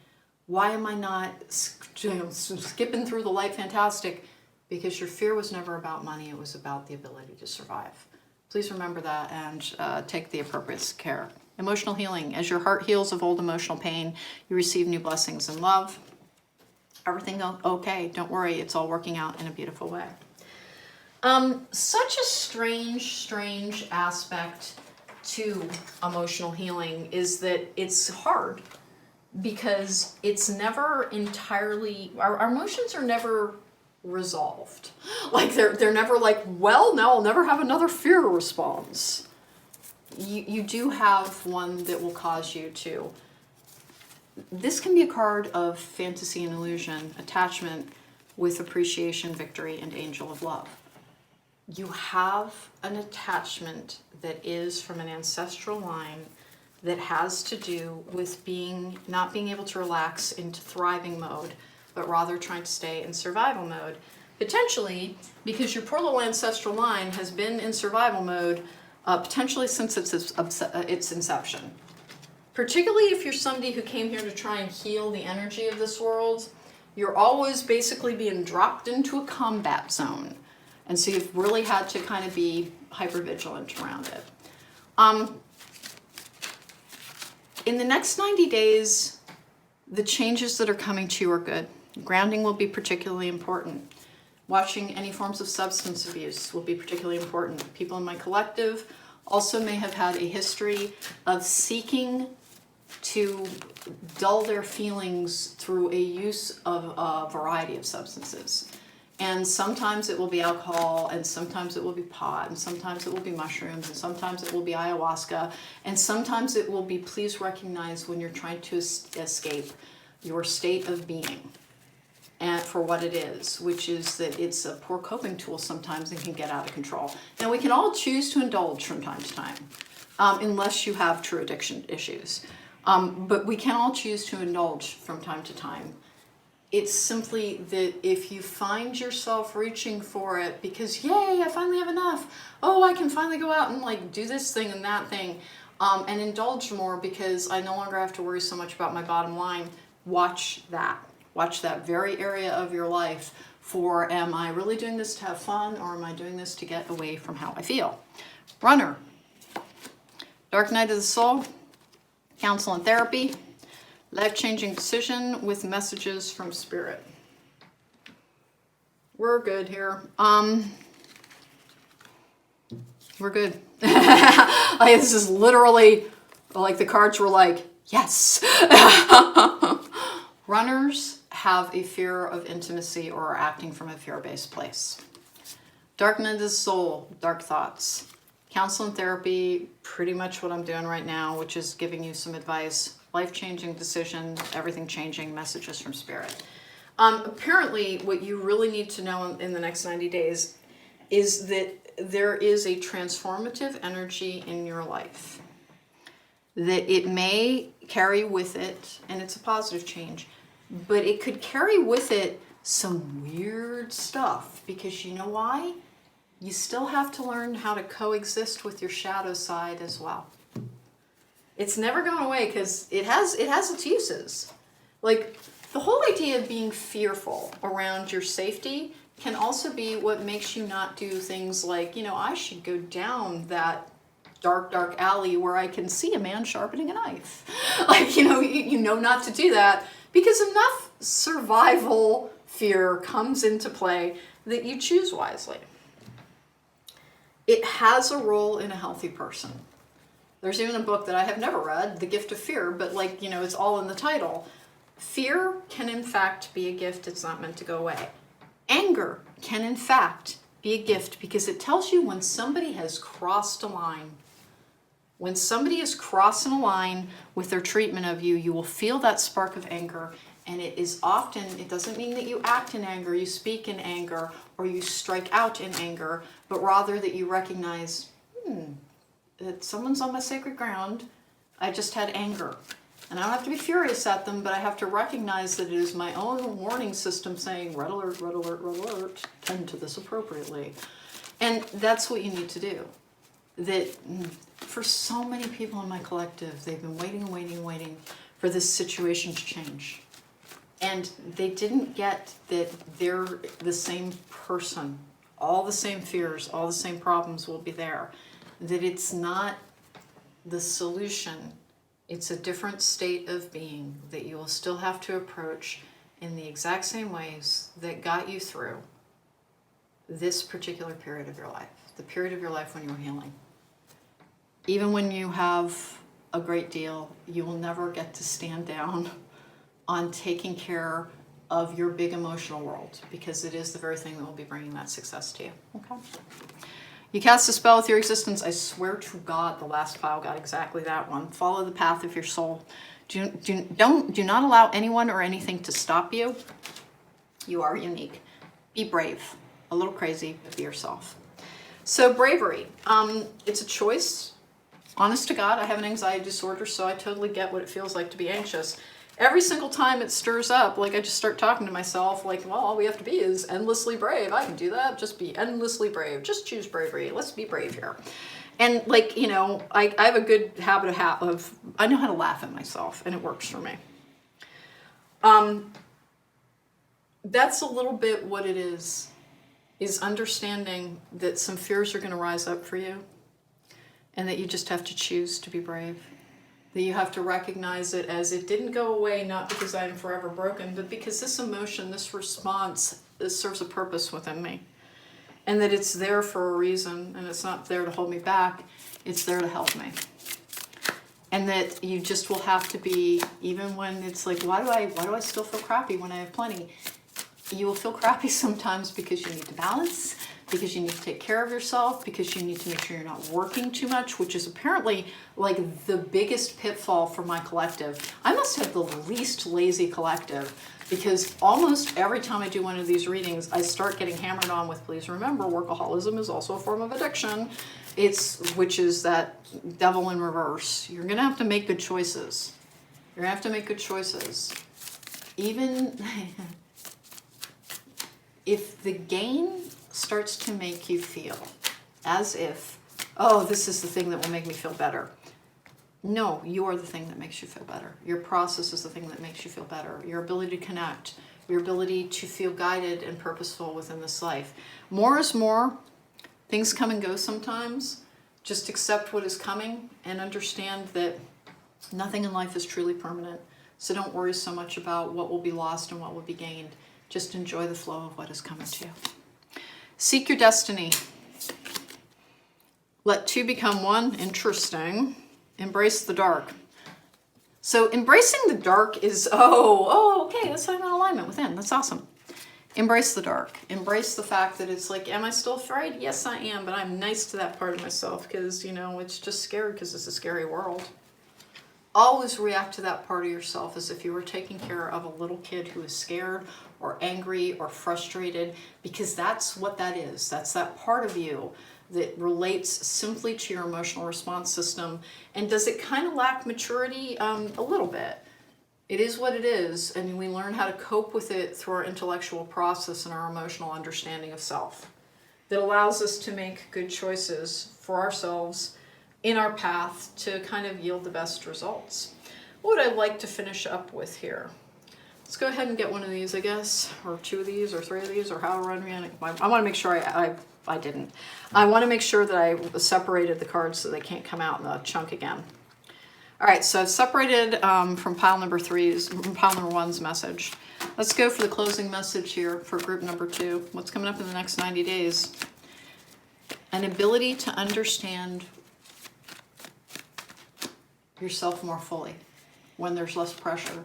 Why am I not skipping through the light fantastic? Because your fear was never about money, it was about the ability to survive. Please remember that and take the appropriate care. Emotional healing. As your heart heals of old emotional pain, you receive new blessings and love. Everything okay, don't worry, it's all working out in a beautiful way. Such a strange aspect to emotional healing is that it's hard, because it's never entirely, our emotions are never resolved. Like they're never like, well, now I'll never have another fear response. You do have one that will cause you to. This can be a card of fantasy and illusion, attachment with appreciation, victory, and angel of love. You have an attachment that is from an ancestral line that has to do with not being able to relax into thriving mode, but rather trying to stay in survival mode. Potentially because your poor little ancestral line has been in survival mode potentially since its inception. Particularly if you're somebody who came here to try and heal the energy of this world, you're always basically being dropped into a combat zone. And so you've really had to kind of be hypervigilant around it. In the next 90 days, the changes that are coming to you are good. Grounding will be particularly important. Watching any forms of substance abuse will be particularly important. People in my collective also may have had a history of seeking to dull their feelings through a use of a variety of substances. And sometimes it will be alcohol, and sometimes it will be pot, and sometimes it will be mushrooms, and sometimes it will be ayahuasca, and sometimes it will be, please recognize when you're trying to escape your state of being, and for what it is, which is that it's a poor coping tool sometimes and can get out of control. Now, we can all choose to indulge from time to time, unless you have true addiction issues. But we can all choose to indulge from time to time. It's simply that if you find yourself reaching for it because, yay, I finally have enough. Oh, I can finally go out and like do this thing and that thing, and indulge more because I no longer have to worry so much about my bottom line. Watch that. Watch that very area of your life for, am I really doing this to have fun, or am I doing this to get away from how I feel? Runner. Dark night of the soul. Counsel and therapy. Life-changing decision with messages from spirit. We're good here. We're good. Like, this is literally, like the cards were like, yes. Runners have a fear of intimacy or are acting from a fear-based place. Dark night of the soul, dark thoughts. Counsel and therapy, pretty much what I'm doing right now, which is giving you some advice. Life-changing decision, everything changing, messages from spirit. Apparently, what you really need to know in the next 90 days is that there is a transformative energy in your life. That it may carry with it, and it's a positive change, but it could carry with it some weird stuff, because you know why? You still have to learn how to coexist with your shadow side as well. It's never going away, because it has its uses. Like, the whole idea of being fearful around your safety can also be what makes you not do things like, I should go down that dark alley where I can see a man sharpening a knife. Like, you know not to do that, because enough survival fear comes into play that you choose wisely. It has a role in a healthy person. There's even a book that I have never read, The Gift of Fear, but it's all in the title. Fear can in fact be a gift. It's not meant to go away. Anger can in fact be a gift, because it tells you when somebody has crossed a line. When somebody is crossing a line with their treatment of you, you will feel that spark of anger. And it is often, it doesn't mean that you act in anger, you speak in anger, or you strike out in anger, but rather that you recognize, that someone's on my sacred ground. I just had anger. And I don't have to be furious at them, but I have to recognize that it is my own warning system saying, red alert, red alert, red alert, tend to this appropriately. And that's what you need to do. That for so many people in my collective, they've been waiting for this situation to change. And they didn't get that they're the same person. All the same fears, all the same problems will be there. That it's not the solution. It's a different state of being that you will still have to approach in the exact same ways that got you through this particular period of your life. The period of your life when you were healing. Even when you have a great deal, you will never get to stand down on taking care of your big emotional world, because it is the very thing that will be bringing that success to you. Okay. You cast a spell with your existence. I swear to God, the last pile got exactly that one. Follow the path of your soul. Do not allow anyone or anything to stop you. You are unique. Be brave. A little crazy, but be yourself. So bravery. It's a choice. Honest to God, I have an anxiety disorder, so I totally get what it feels like to be anxious. Every single time it stirs up, I just start talking to myself, well, all we have to be is endlessly brave. I can do that. Just be endlessly brave. Just choose bravery. Let's be brave here. And I have a good habit of I know how to laugh at myself, and it works for me. That's a little bit what it is understanding that some fears are going to rise up for you, and that you just have to choose to be brave. That you have to recognize it as it didn't go away, not because I am forever broken, but because this emotion, this response, this serves a purpose within me. And that it's there for a reason, and it's not there to hold me back, it's there to help me. And that you just will have to be, even when it's why do I still feel crappy when I have plenty? You will feel crappy sometimes because you need to balance, because you need to take care of yourself, because you need to make sure you're not working too much, which is apparently the biggest pitfall for my collective. I must have the least lazy collective, because almost every time I do one of these readings, I start getting hammered on with, please remember, workaholism is also a form of addiction. Which is that devil in reverse. You're gonna have to make good choices. You're gonna have to make good choices. Even if the gain starts to make you feel as if, oh, this is the thing that will make me feel better. No, you are the thing that makes you feel better. Your process is the thing that makes you feel better. Your ability to connect, your ability to feel guided and purposeful within this life. More is more. Things come and go sometimes. Just accept what is coming and understand that nothing in life is truly permanent. So don't worry so much about what will be lost and what will be gained. Just enjoy the flow of what is coming to you. Seek your destiny. Let two become one. Interesting. Embrace the dark. So embracing the dark is, okay, that's I'm in alignment within. That's awesome. Embrace the dark. Embrace the fact that it's like, am I still afraid? Yes, I am, but I'm nice to that part of myself because, it's just scary because it's a scary world. Always react to that part of yourself as if you were taking care of a little kid who is scared or angry or frustrated, because that's what that is. That's that part of you that relates simply to your emotional response system. And does it kind of lack maturity? A little bit. It is what it is, and we learn how to cope with it through our intellectual process and our emotional understanding of self that allows us to make good choices for ourselves in our path to kind of yield the best results. What would I like to finish up with here? Let's go ahead and get one of these, I guess, or two of these, or three of these, or however I want to make sure I didn't. I want to make sure that I separated the cards so they can't come out in the chunk again. All right, so I've separated from pile number one's message. Let's go for the closing message here for group number 2. What's coming up in the next 90 days? An ability to understand yourself more fully when there's less pressure,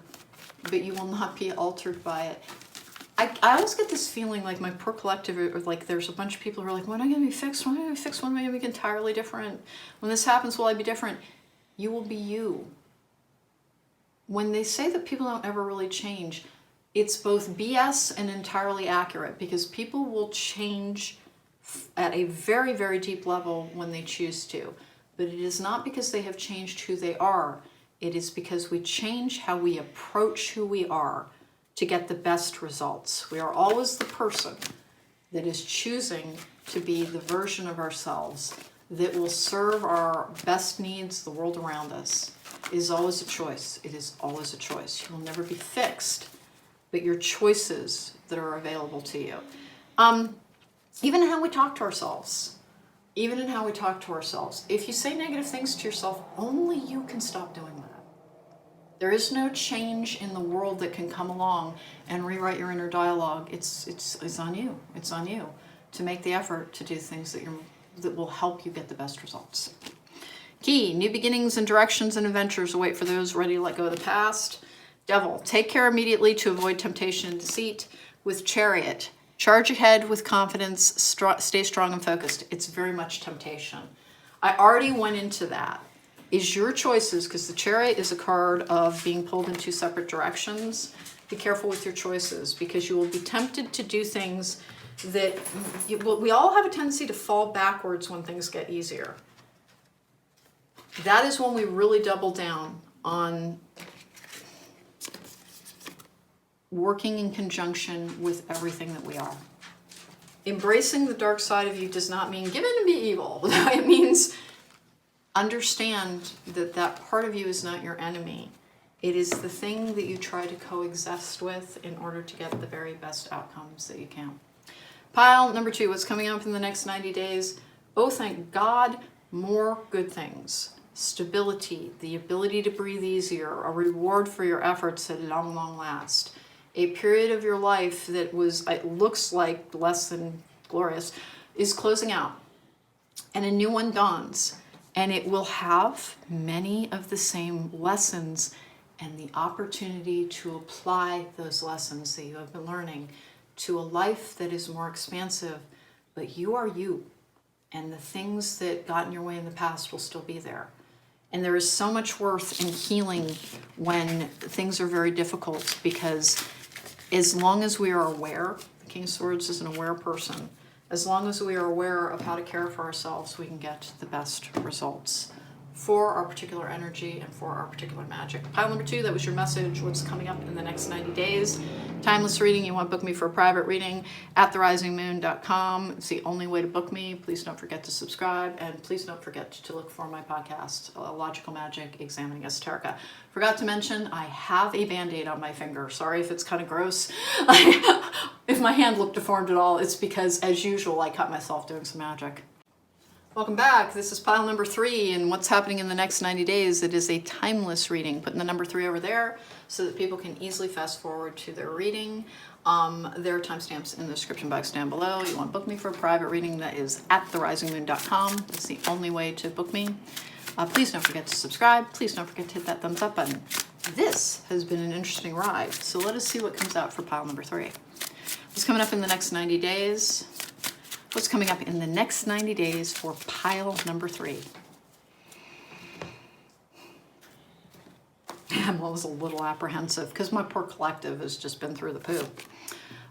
but you will not be altered by it. I always get this feeling like my poor collective, or like there's a bunch of people who are like, when am I going to be fixed? When am I going to be fixed? When am I going to be entirely different? When this happens, will I be different? You will be you. When they say that people don't ever really change, it's both BS and entirely accurate, because people will change at a very, very deep level when they choose to. But it is not because they have changed who they are. It is because we change how we approach who we are to get the best results. We are always the person that is choosing to be the version of ourselves that will serve our best needs, the world around us. It is always a choice. It is always a choice. You will never be fixed, but your choices that are available to you. Even in how we talk to ourselves. Even in how we talk to ourselves. If you say negative things to yourself, only you can stop doing that. There is no change in the world that can come along and rewrite your inner dialogue. It's on you. It's on you to make the effort to do things that will help you get the best results. Key, new beginnings and directions and adventures await for those ready to let go of the past. Devil, take care immediately to avoid temptation and deceit. With Chariot, charge ahead with confidence, stay strong and focused. It's very much temptation. I already went into that. Is your choices, because the Chariot is a card of being pulled in two separate directions. Be careful with your choices, because you will be tempted to do things that we all have a tendency to fall backwards when things get easier. That is when we really double down on working in conjunction with everything that we are. Embracing the dark side of you does not mean give in and be evil. It means understand that that part of you is not your enemy. It is the thing that you try to coexist with in order to get the very best outcomes that you can. Pile number 2, what's coming up in the next 90 days? Oh, thank God, more good things. Stability, the ability to breathe easier, a reward for your efforts at long, long last. A period of your life that it looks like less than glorious, is closing out. And a new one dawns. And it will have many of the same lessons and the opportunity to apply those lessons that you have been learning to a life that is more expansive. But you are you. And the things that got in your way in the past will still be there. And there is so much worth in healing when things are very difficult, because as long as we are aware, the King of Swords is an aware person, as long as we are aware of how to care for ourselves, we can get the best results for our particular energy and for our particular magic. Pile number 2, that was your message. What's coming up in the next 90 days? Timeless reading. You want to book me for a private reading at therisingmoon.com. It's the only way to book me. Please don't forget to subscribe, and please don't forget to look for my podcast, Logical Magic, Examining Esoterica. Forgot to mention, I have a Band-Aid on my finger. Sorry if it's kind of gross. If my hand looked deformed at all, it's because, as usual, I cut myself doing some magic. Welcome back. This is pile number 3, and what's happening in the next 90 days. It is a timeless reading. Putting the number 3 over there so that people can easily fast forward to their reading. There are timestamps in the description box down below. You want to book me for a private reading, that is at therisingmoon.com. That's the only way to book me. Please don't forget to subscribe. Please don't forget to hit that thumbs up button. This has been an interesting ride, so let us see what comes out for pile number 3. What's coming up in the next 90 days? What's coming up in the next 90 days for pile number 3? I'm always a little apprehensive because my poor collective has just been through the poop.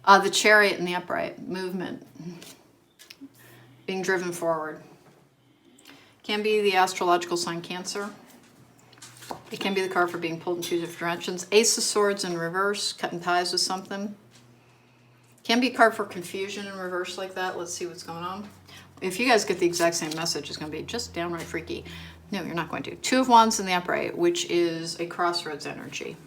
The Chariot in the upright, movement, being driven forward. Can be the astrological sign Cancer. It can be the card for being pulled in 2 different directions. Ace of Swords in reverse, cutting ties with something. Can be a card for confusion in reverse like that. Let's see what's going on. If you guys get the exact same message, it's going to be just downright freaky. No, you're not going to. 2 of Wands in the upright, which is a crossroads energy.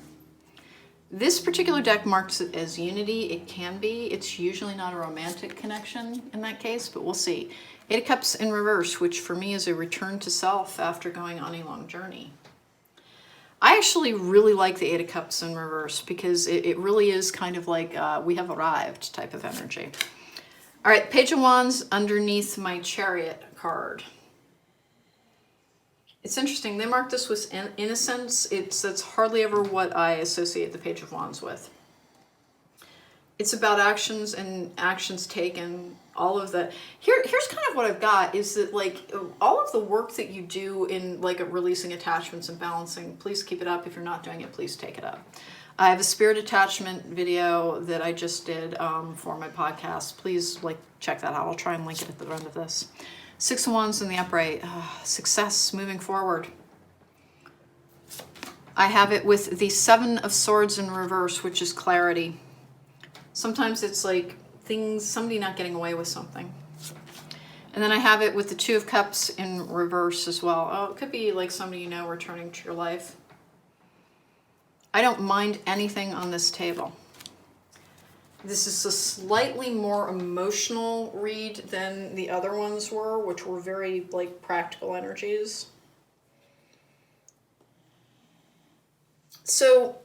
This particular deck marks it as unity. It can be. It's usually not a romantic connection in that case, but we'll see. 8 of Cups in reverse, which for me is a return to self after going on a long journey. I actually really like the 8 of Cups in reverse because it really is kind of like we have arrived type of energy. All right, Page of Wands underneath my Chariot card. It's interesting. They mark this with innocence. That's hardly ever what I associate the Page of Wands with. It's about actions and actions taken. All of that. Here's kind of what I've got is that like all of the work that you do in like releasing attachments and balancing. Please keep it up. If you're not doing it, please take it up. I have a spirit attachment video that I just did for my podcast. Please like check that out. I'll try and link it at the end of this. 6 of Wands in the upright, success, moving forward. I have it with the 7 of Swords in reverse, which is clarity. Sometimes it's like somebody not getting away with something. And then I have it with the 2 of Cups in reverse as well. Oh, it could be like somebody you know returning to your life. I don't mind anything on this table. This is a slightly more emotional read than the other ones were, which were very like practical energies. So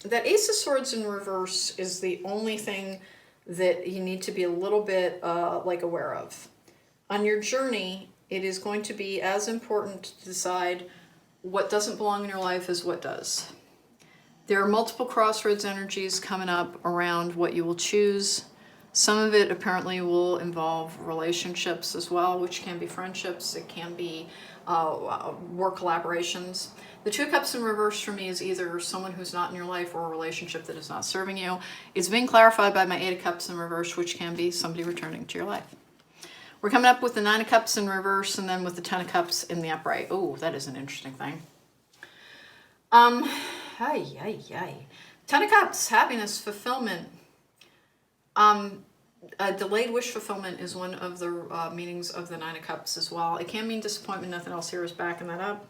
that Ace of Swords in reverse is the only thing that you need to be a little bit like aware of. On your journey, it is going to be as important to decide what doesn't belong in your life as what does. There are multiple crossroads energies coming up around what you will choose. Some of it apparently will involve relationships as well, which can be friendships. It can be work collaborations. The 2 of Cups in reverse for me is either someone who's not in your life or a relationship that is not serving you. It's being clarified by my 8 of Cups in reverse, which can be somebody returning to your life. We're coming up with the 9 of Cups in reverse and then with the 10 of Cups in the upright. Oh, that is an interesting thing. Ten of Cups, happiness, fulfillment. Delayed wish fulfillment is one of the meanings of the 9 of Cups as well. It can mean disappointment. Nothing else here is backing that up.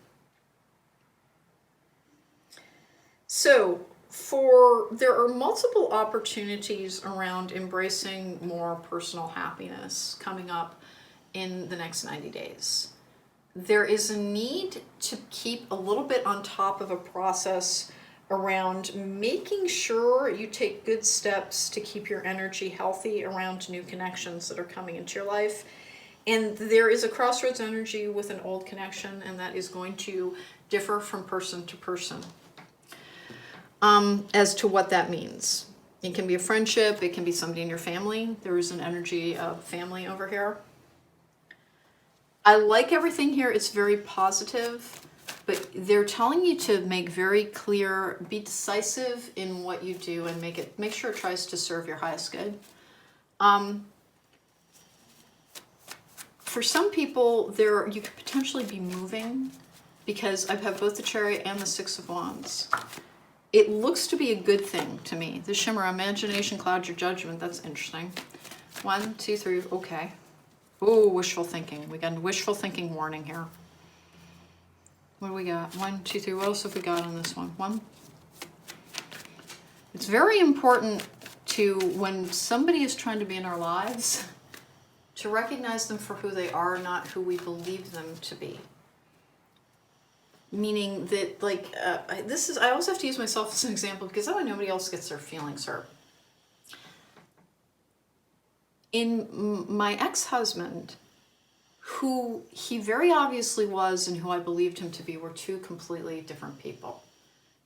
So there are multiple opportunities around embracing more personal happiness coming up in the next 90 days. There is a need to keep a little bit on top of a process around making sure you take good steps to keep your energy healthy around new connections that are coming into your life. And there is a crossroads energy with an old connection, and that is going to differ from person to person as to what that means. It can be a friendship. It can be somebody in your family. There is an energy of family over here. I like everything here. It's very positive, but they're telling you to make very clear, be decisive in what you do and make sure it tries to serve your highest good. For some people, you could potentially be moving because I have both the Chariot and the 6 of Wands. It looks to be a good thing to me. The Shimmer, imagination clouds your judgment. That's interesting. 1, 2, 3. Okay. Oh, wishful thinking. We got a wishful thinking warning here. What do we got? 1, 2, 3. What else have we got on this one? 1. It's very important to, when somebody is trying to be in our lives, to recognize them for who they are, not who we believe them to be. Meaning that, like, I always have to use myself as an example because nobody else gets their feelings hurt. my ex-husband, who he very obviously was and who I believed him to be, were two completely different people.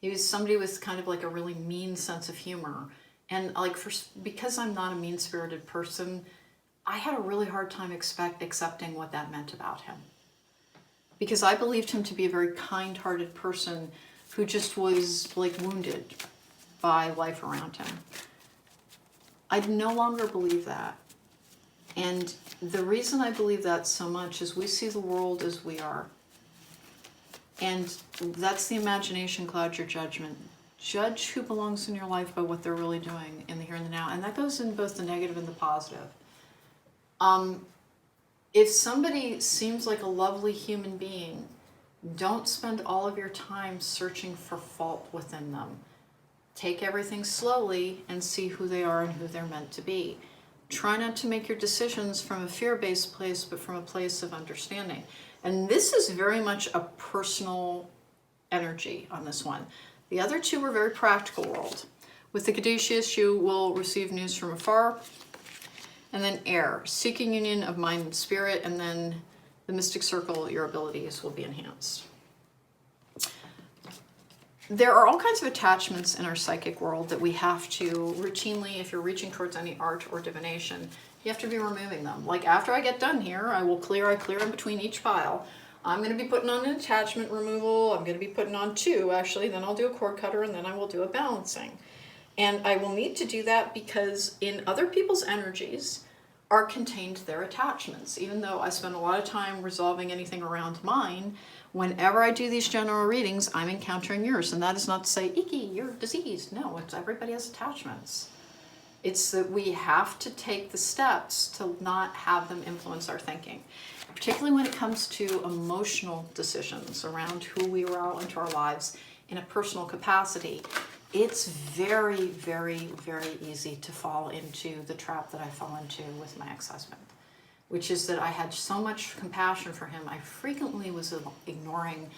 He was somebody with kind of like a really mean sense of humor. And like because I'm not a mean-spirited person, I had a really hard time accepting what that meant about him. Because I believed him to be a very kind-hearted person who just was like wounded by life around him. I no longer believe that. And the reason I believe that so much is we see the world as we are. And that's the imagination clouds your judgment. Judge who belongs in your life by what they're really doing in the here and the now. And that goes in both the negative and the positive. If somebody seems like a lovely human being, don't spend all of your time searching for fault within them. Take everything slowly and see who they are and who they're meant to be. Try not to make your decisions from a fear-based place, but from a place of understanding. And this is very much a personal energy on this one. The other two were very practical world. With the Caduceus, you will receive news from afar. And then air, seeking union of mind and spirit. And then the mystic circle, your abilities will be enhanced. There are all kinds of attachments in our psychic world that we have to routinely, if you're reaching towards any art or divination, you have to be removing them. Like after I get done here, I clear in between each pile. I'm going to be putting on an attachment removal. I'm going to be putting on two, actually. Then I'll do a cord cutter, and then I will do a balancing. And I will need to do that because in other people's energies are contained their attachments. Even though I spend a lot of time resolving anything around mine, whenever I do these general readings, I'm encountering yours. And that is not to say, icky, you're diseased. No, it's everybody has attachments. It's that we have to take the steps to not have them influence our thinking. Particularly when it comes to emotional decisions around who we allow into our lives in a personal capacity. It's very, very, very easy to fall into the trap that I fell into with my ex-husband, which is that I had so much compassion for him, I frequently was ignoring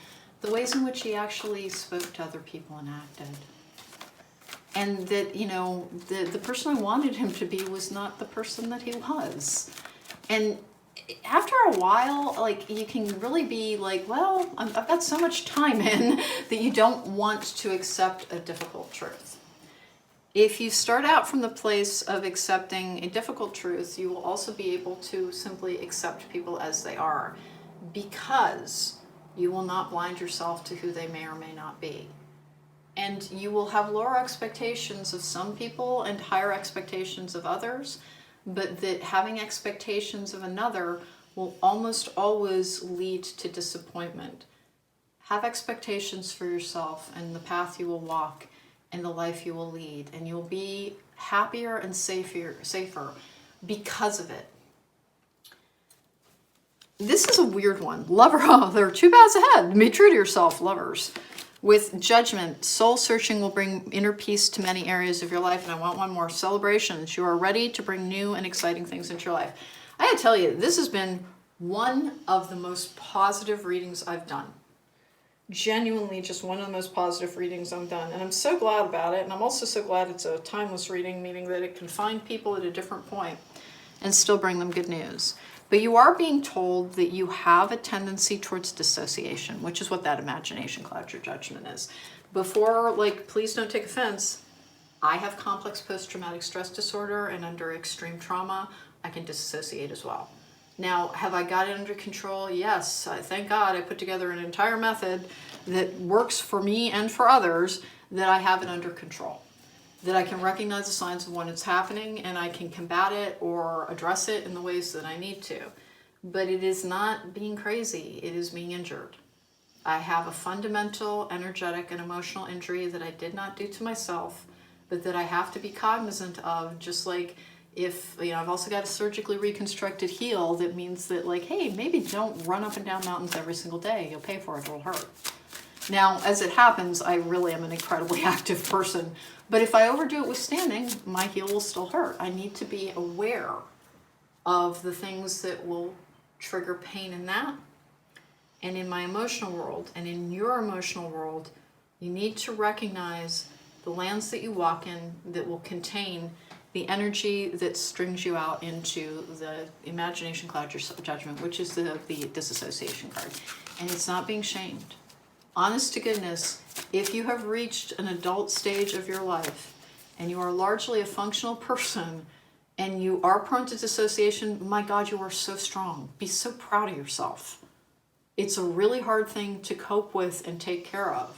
the ways in which he actually spoke to other people and acted. And that, you know, the person I wanted him to be was not the person that he was. And after a while, like, you can really be like, well, I've got so much time in that you don't want to accept a difficult truth. If you start out from the place of accepting a difficult truth, you will also be able to simply accept people as they are, because you will not blind yourself to who they may or may not be. And you will have lower expectations of some people and higher expectations of others, but that having expectations of another will almost always lead to disappointment. Have expectations for yourself and the path you will walk and the life you will lead, and you'll be happier and safer because of it. This is a weird one. Lover, oh, there are two paths ahead. Be true to yourself, lovers. With judgment, soul searching will bring inner peace to many areas of your life. And I want one more. Celebrations. You are ready to bring new and exciting things into your life. I gotta tell you, this has been one of the most positive readings I've done. Genuinely just one of the most positive readings I've done. And I'm so glad about it. And I'm also so glad it's a timeless reading, meaning that it can find people at a different point and still bring them good news. But you are being told that you have a tendency towards dissociation, which is what that imagination clouds your judgment is. Before, like, please don't take offense, I have complex post-traumatic stress disorder, and under extreme trauma, I can dissociate as well. Now, have I got it under control? Yes, thank God I put together an entire method that works for me and for others, that I have it under control. That I can recognize the signs of when it's happening and I can combat it or address it in the ways that I need to. But it is not being crazy, it is being injured. I have a fundamental energetic and emotional injury that I did not do to myself, but that I have to be cognizant of, just like if, you know, I've also got a surgically reconstructed heel that means that, like, hey, maybe don't run up and down mountains every single day, you'll pay for it, it'll hurt. Now, as it happens, I really am an incredibly active person, but if I overdo it with standing, my heel will still hurt. I need to be aware of the things that will trigger pain in that. And in my emotional world, and in your emotional world, you need to recognize the lands that you walk in that will contain the energy that strings you out into the imagination cloud judgment, which is the disassociation card. And it's not being shamed. Honest to goodness, if you have reached an adult stage of your life and you are largely a functional person and you are prone to dissociation, my God, you are so strong. Be so proud of yourself. It's a really hard thing to cope with and take care of.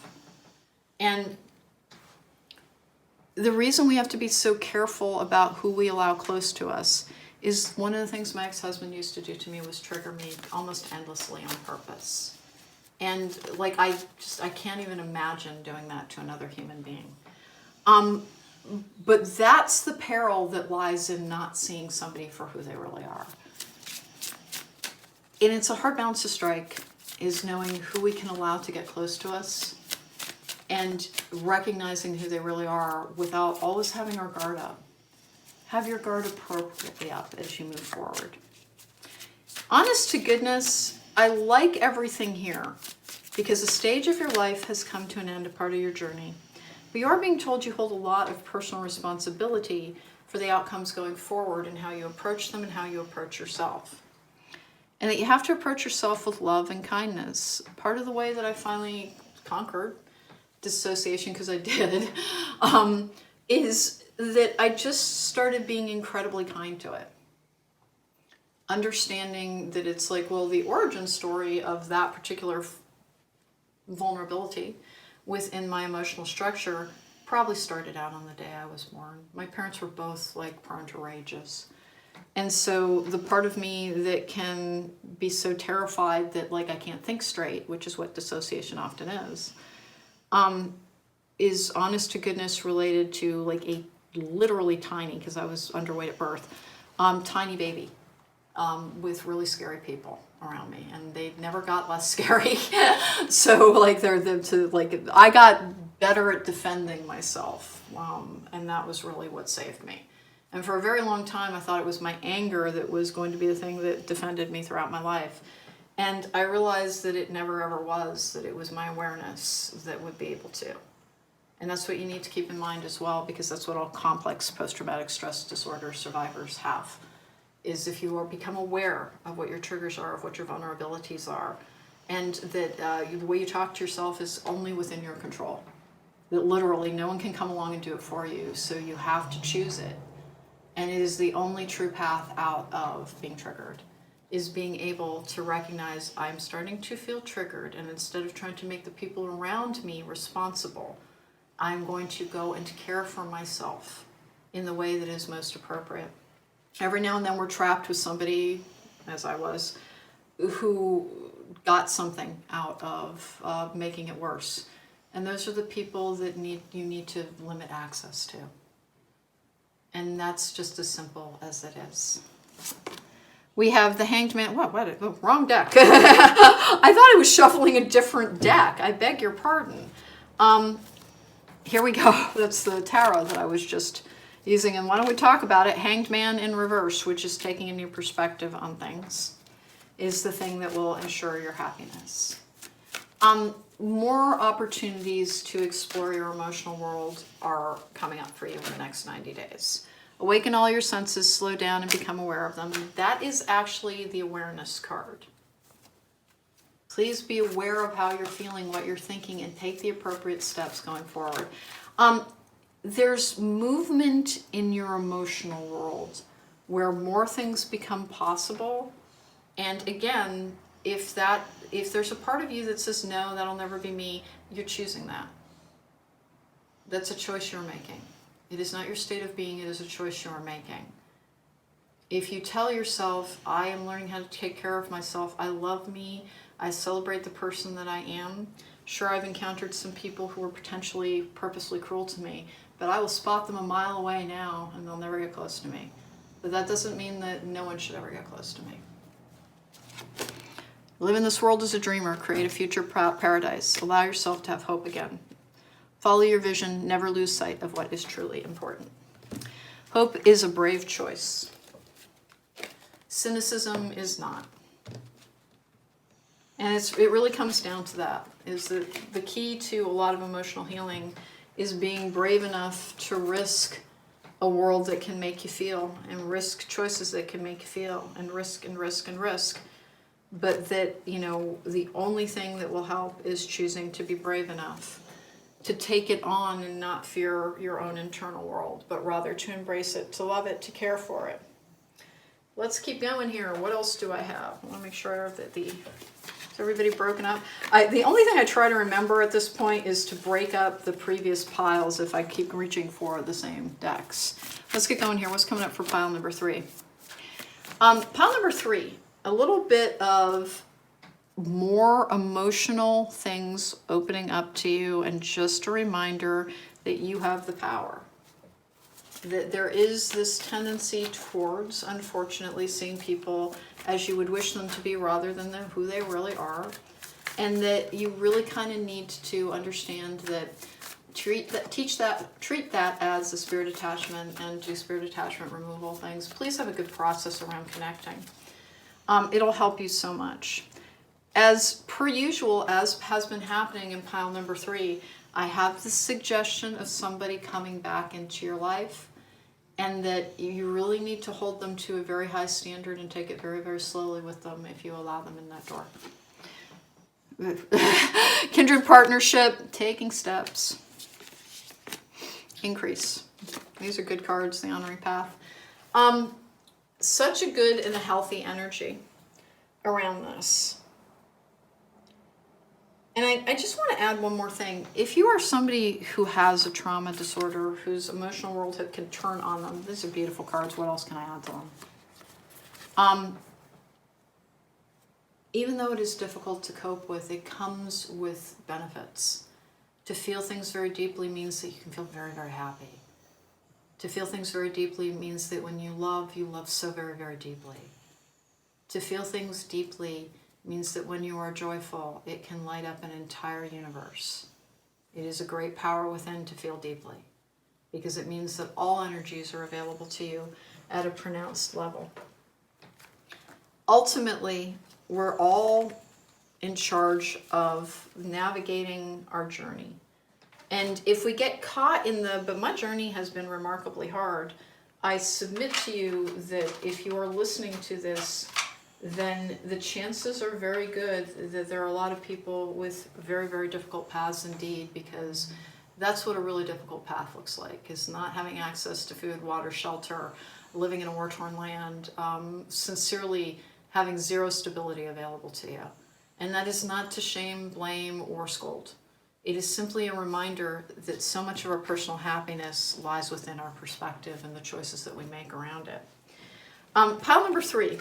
And the reason we have to be so careful about who we allow close to us is one of the things my ex-husband used to do to me was trigger me almost endlessly on purpose. And like, I can't even imagine doing that to another human being. But that's the peril that lies in not seeing somebody for who they really are. And it's a hard balance to strike, is knowing who we can allow to get close to us and recognizing who they really are without always having our guard up. Have your guard appropriately up as you move forward. Honest to goodness, I like everything here because a stage of your life has come to an end, a part of your journey. But you are being told you hold a lot of personal responsibility for the outcomes going forward and how you approach them and how you approach yourself. And that you have to approach yourself with love and kindness. Part of the way that I finally conquered dissociation, because I did, is that I just started being incredibly kind to it. Understanding that it's like, well, the origin story of that particular vulnerability within my emotional structure probably started out on the day I was born. My parents were both like prone to rages. And so the part of me that can be so terrified that like I can't think straight, which is what dissociation often is honest to goodness related to like a literally tiny, because I was underweight at birth, tiny baby with really scary people around me, and they never got less scary. So like I got better at defending myself, and that was really what saved me. And for a very long time, I thought it was my anger that was going to be the thing that defended me throughout my life. And I realized that it never ever was, that it was my awareness that would be able to. And that's what you need to keep in mind as well, because that's what all complex post-traumatic stress disorder survivors have, is if you become aware of what your triggers are, of what your vulnerabilities are, and that the way you talk to yourself is only within your control. That literally no one can come along and do it for you, so you have to choose it. And it is the only true path out of being triggered, is being able to recognize I'm starting to feel triggered, and instead of trying to make the people around me responsible, I'm going to go and care for myself in the way that is most appropriate. Every now and then we're trapped with somebody, as I was, who got something out of making it worse. And those are the people that you need to limit access to. And that's just as simple as it is. We have the Hanged Man. Wrong deck. I thought I was shuffling a different deck. I beg your pardon. Here we go. That's the tarot that I was just using. And why don't we talk about it? Hanged Man in reverse, which is taking a new perspective on things, is the thing that will ensure your happiness. More opportunities to explore your emotional world are coming up for you in the next 90 days. Awaken all your senses, slow down, and become aware of them. That is actually the awareness card. Please be aware of how you're feeling, what you're thinking, and take the appropriate steps going forward. There's movement in your emotional world where more things become possible. And again, if there's a part of you that says, no, that'll never be me, you're choosing that. That's a choice you're making. It is not your state of being, it is a choice you are making. If you tell yourself, I am learning how to take care of myself, I love me, I celebrate the person that I am. Sure, I've encountered some people who were potentially purposely cruel to me, but I will spot them a mile away now and they'll never get close to me. But that doesn't mean that no one should ever get close to me. Live in this world as a dreamer, create a future paradise, allow yourself to have hope again. Follow your vision, never lose sight of what is truly important. Hope is a brave choice. Cynicism is not. And it really comes down to that, is that the key to a lot of emotional healing is being brave enough to risk a world that can make you feel, and risk choices that can make you feel, and risk and risk and risk. But that, you know, the only thing that will help is choosing to be brave enough to take it on and not fear your own internal world, but rather to embrace it, to love it, to care for it. Let's keep going here. What else do I have? I want to make sure that is everybody broken up? The only thing I try to remember at this point is to break up the previous piles if I keep reaching for the same decks. Let's get going here. What's coming up for pile number 3? Pile number 3, a little bit of more emotional things opening up to you, and just a reminder that you have the power. That there is this tendency towards, unfortunately, seeing people as you would wish them to be rather than who they really are. And that you really kind of need to understand that, treat that as a spirit attachment, and do spirit attachment removal things. Please have a good process around connecting. It'll help you so much. As per usual, as has been happening in pile number 3, I have the suggestion of somebody coming back into your life, and that you really need to hold them to a very high standard and take it very, very slowly with them if you allow them in that door. Kindred partnership, taking steps, increase. These are good cards, the honoring path. Such a good and a healthy energy around this. And I just want to add one more thing. If you are somebody who has a trauma disorder, whose emotional world can turn on them, these are beautiful cards. What else can I add to them? Even though it is difficult to cope with, it comes with benefits. To feel things very deeply means that you can feel very, very happy. To feel things very deeply means that when you love so very, very deeply. To feel things deeply means that when you are joyful, it can light up an entire universe. It is a great power within to feel deeply, because it means that all energies are available to you at a pronounced level. Ultimately, we're all in charge of navigating our journey. And if we get caught in but my journey has been remarkably hard, I submit to you that if you are listening to this, then the chances are very good that there are a lot of people with very, very difficult paths indeed, because that's what a really difficult path looks like, is not having access to food, water, shelter, living in a war-torn land, sincerely having zero stability available to you. And that is not to shame, blame, or scold. It is simply a reminder that so much of our personal happiness lies within our perspective and the choices that we make around it. Pile number 3.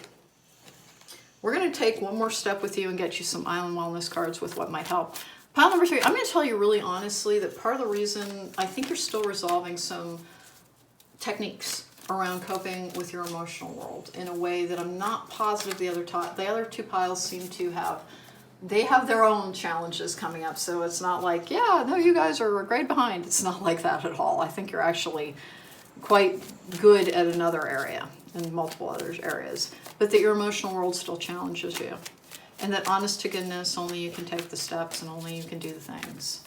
We're going to take one more step with you and get you some island wellness cards with what might help. Pile number 3, I'm going to tell you really honestly that part of the reason I think you're still resolving some techniques around coping with your emotional world in a way that I'm not positive the other 2 piles seem to have. They have their own challenges coming up, so it's not like, yeah, no, you guys are a grade behind. It's not like that at all. I think you're actually quite good at another area and multiple other areas, but that your emotional world still challenges you. And that honest to goodness, only you can take the steps and only you can do the things.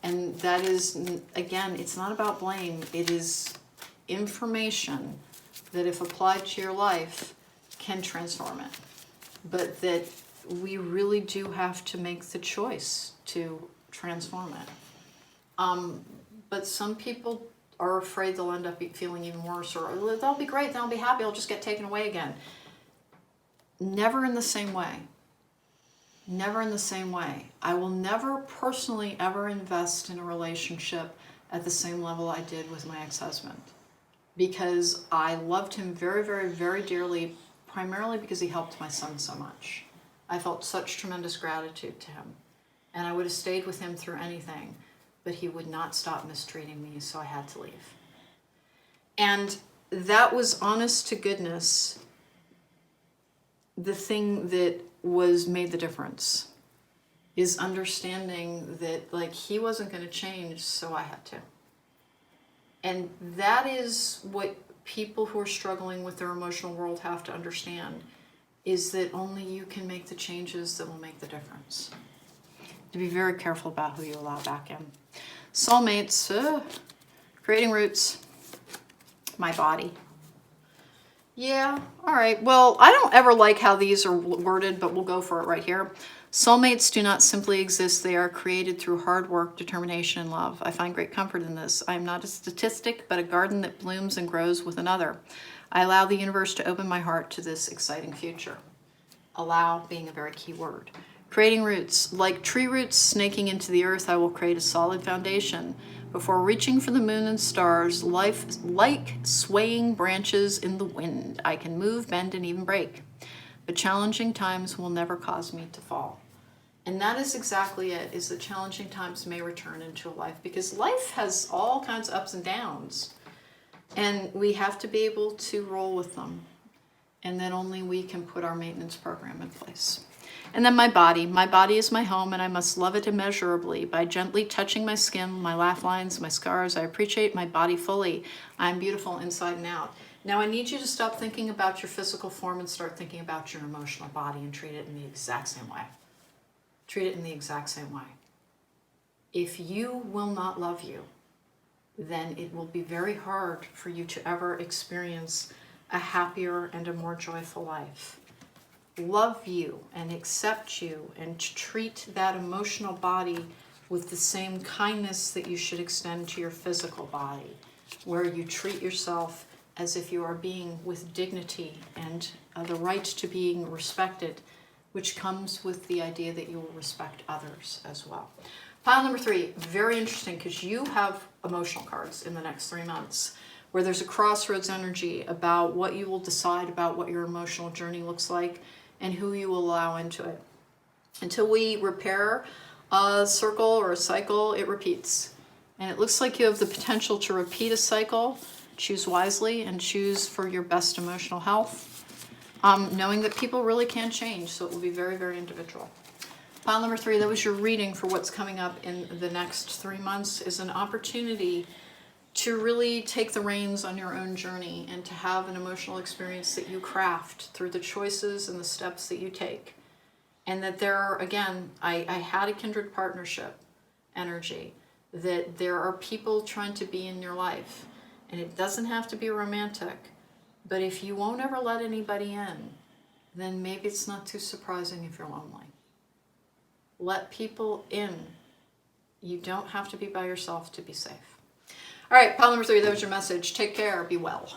And that is, again, it's not about blame. It is information that if applied to your life can transform it. But that we really do have to make the choice to transform it. But some people are afraid they'll end up feeling even worse, or they'll be great, they'll be happy, I'll just get taken away again. Never in the same way. Never in the same way. I will never personally ever invest in a relationship at the same level I did with my ex-husband, because I loved him very, very, very dearly, primarily because he helped my son so much. I felt such tremendous gratitude to him, and I would have stayed with him through anything, but he would not stop mistreating me, so I had to leave. And that was, honest to goodness, the thing that made the difference, is understanding that, like, he wasn't going to change, so I had to. And that is what people who are struggling with their emotional world have to understand, is that only you can make the changes that will make the difference. To be very careful about who you allow back in. Soulmates, creating roots. my body. Yeah, all right. Well, I don't ever like how these are worded, but we'll go for it right here. Soulmates do not simply exist. They are created through hard work, determination, and love. I find great comfort in this. I am not a statistic, but a garden that blooms and grows with another. I allow the universe to open my heart to this exciting future. Allow being a very key word. Creating roots. Like tree roots snaking into the earth, I will create a solid foundation. Before reaching for the moon and stars, life like swaying branches in the wind. I can move, bend, and even break. But challenging times will never cause me to fall. And that is exactly it, is that challenging times may return into life, because life has all kinds of ups and downs. And we have to be able to roll with them. And then only we can put our maintenance program in place. And then my body. My body is my home, and I must love it immeasurably. By gently touching my skin, my laugh lines, my scars, I appreciate my body fully. I'm beautiful inside and out. Now I need you to stop thinking about your physical form and start thinking about your emotional body and treat it in the exact same way. Treat it in the exact same way. If you will not love you, then it will be very hard for you to ever experience a happier and a more joyful life. Love you and accept you and treat that emotional body with the same kindness that you should extend to your physical body, where you treat yourself as if you are being with dignity and the right to being respected, which comes with the idea that you will respect others as well. Pile number 3, very interesting, because you have emotional cards in the next 3 months, where there's a crossroads energy about what you will decide about what your emotional journey looks like and who you will allow into it. Until we repair a circle or a cycle, it repeats. And it looks like you have the potential to repeat a cycle. Choose wisely and choose for your best emotional health. Knowing that people really can change, so it will be very, very individual. Pile number 3, that was your reading for what's coming up in the next 3 months, is an opportunity to really take the reins on your own journey and to have an emotional experience that you craft through the choices and the steps that you take. And that there are, again, I had a kindred partnership energy, that there are people trying to be in your life. And it doesn't have to be romantic, but if you won't ever let anybody in, then maybe it's not too surprising if you're lonely. Let people in. You don't have to be by yourself to be safe. All right, pile number 3, that was your message. Take care, be well.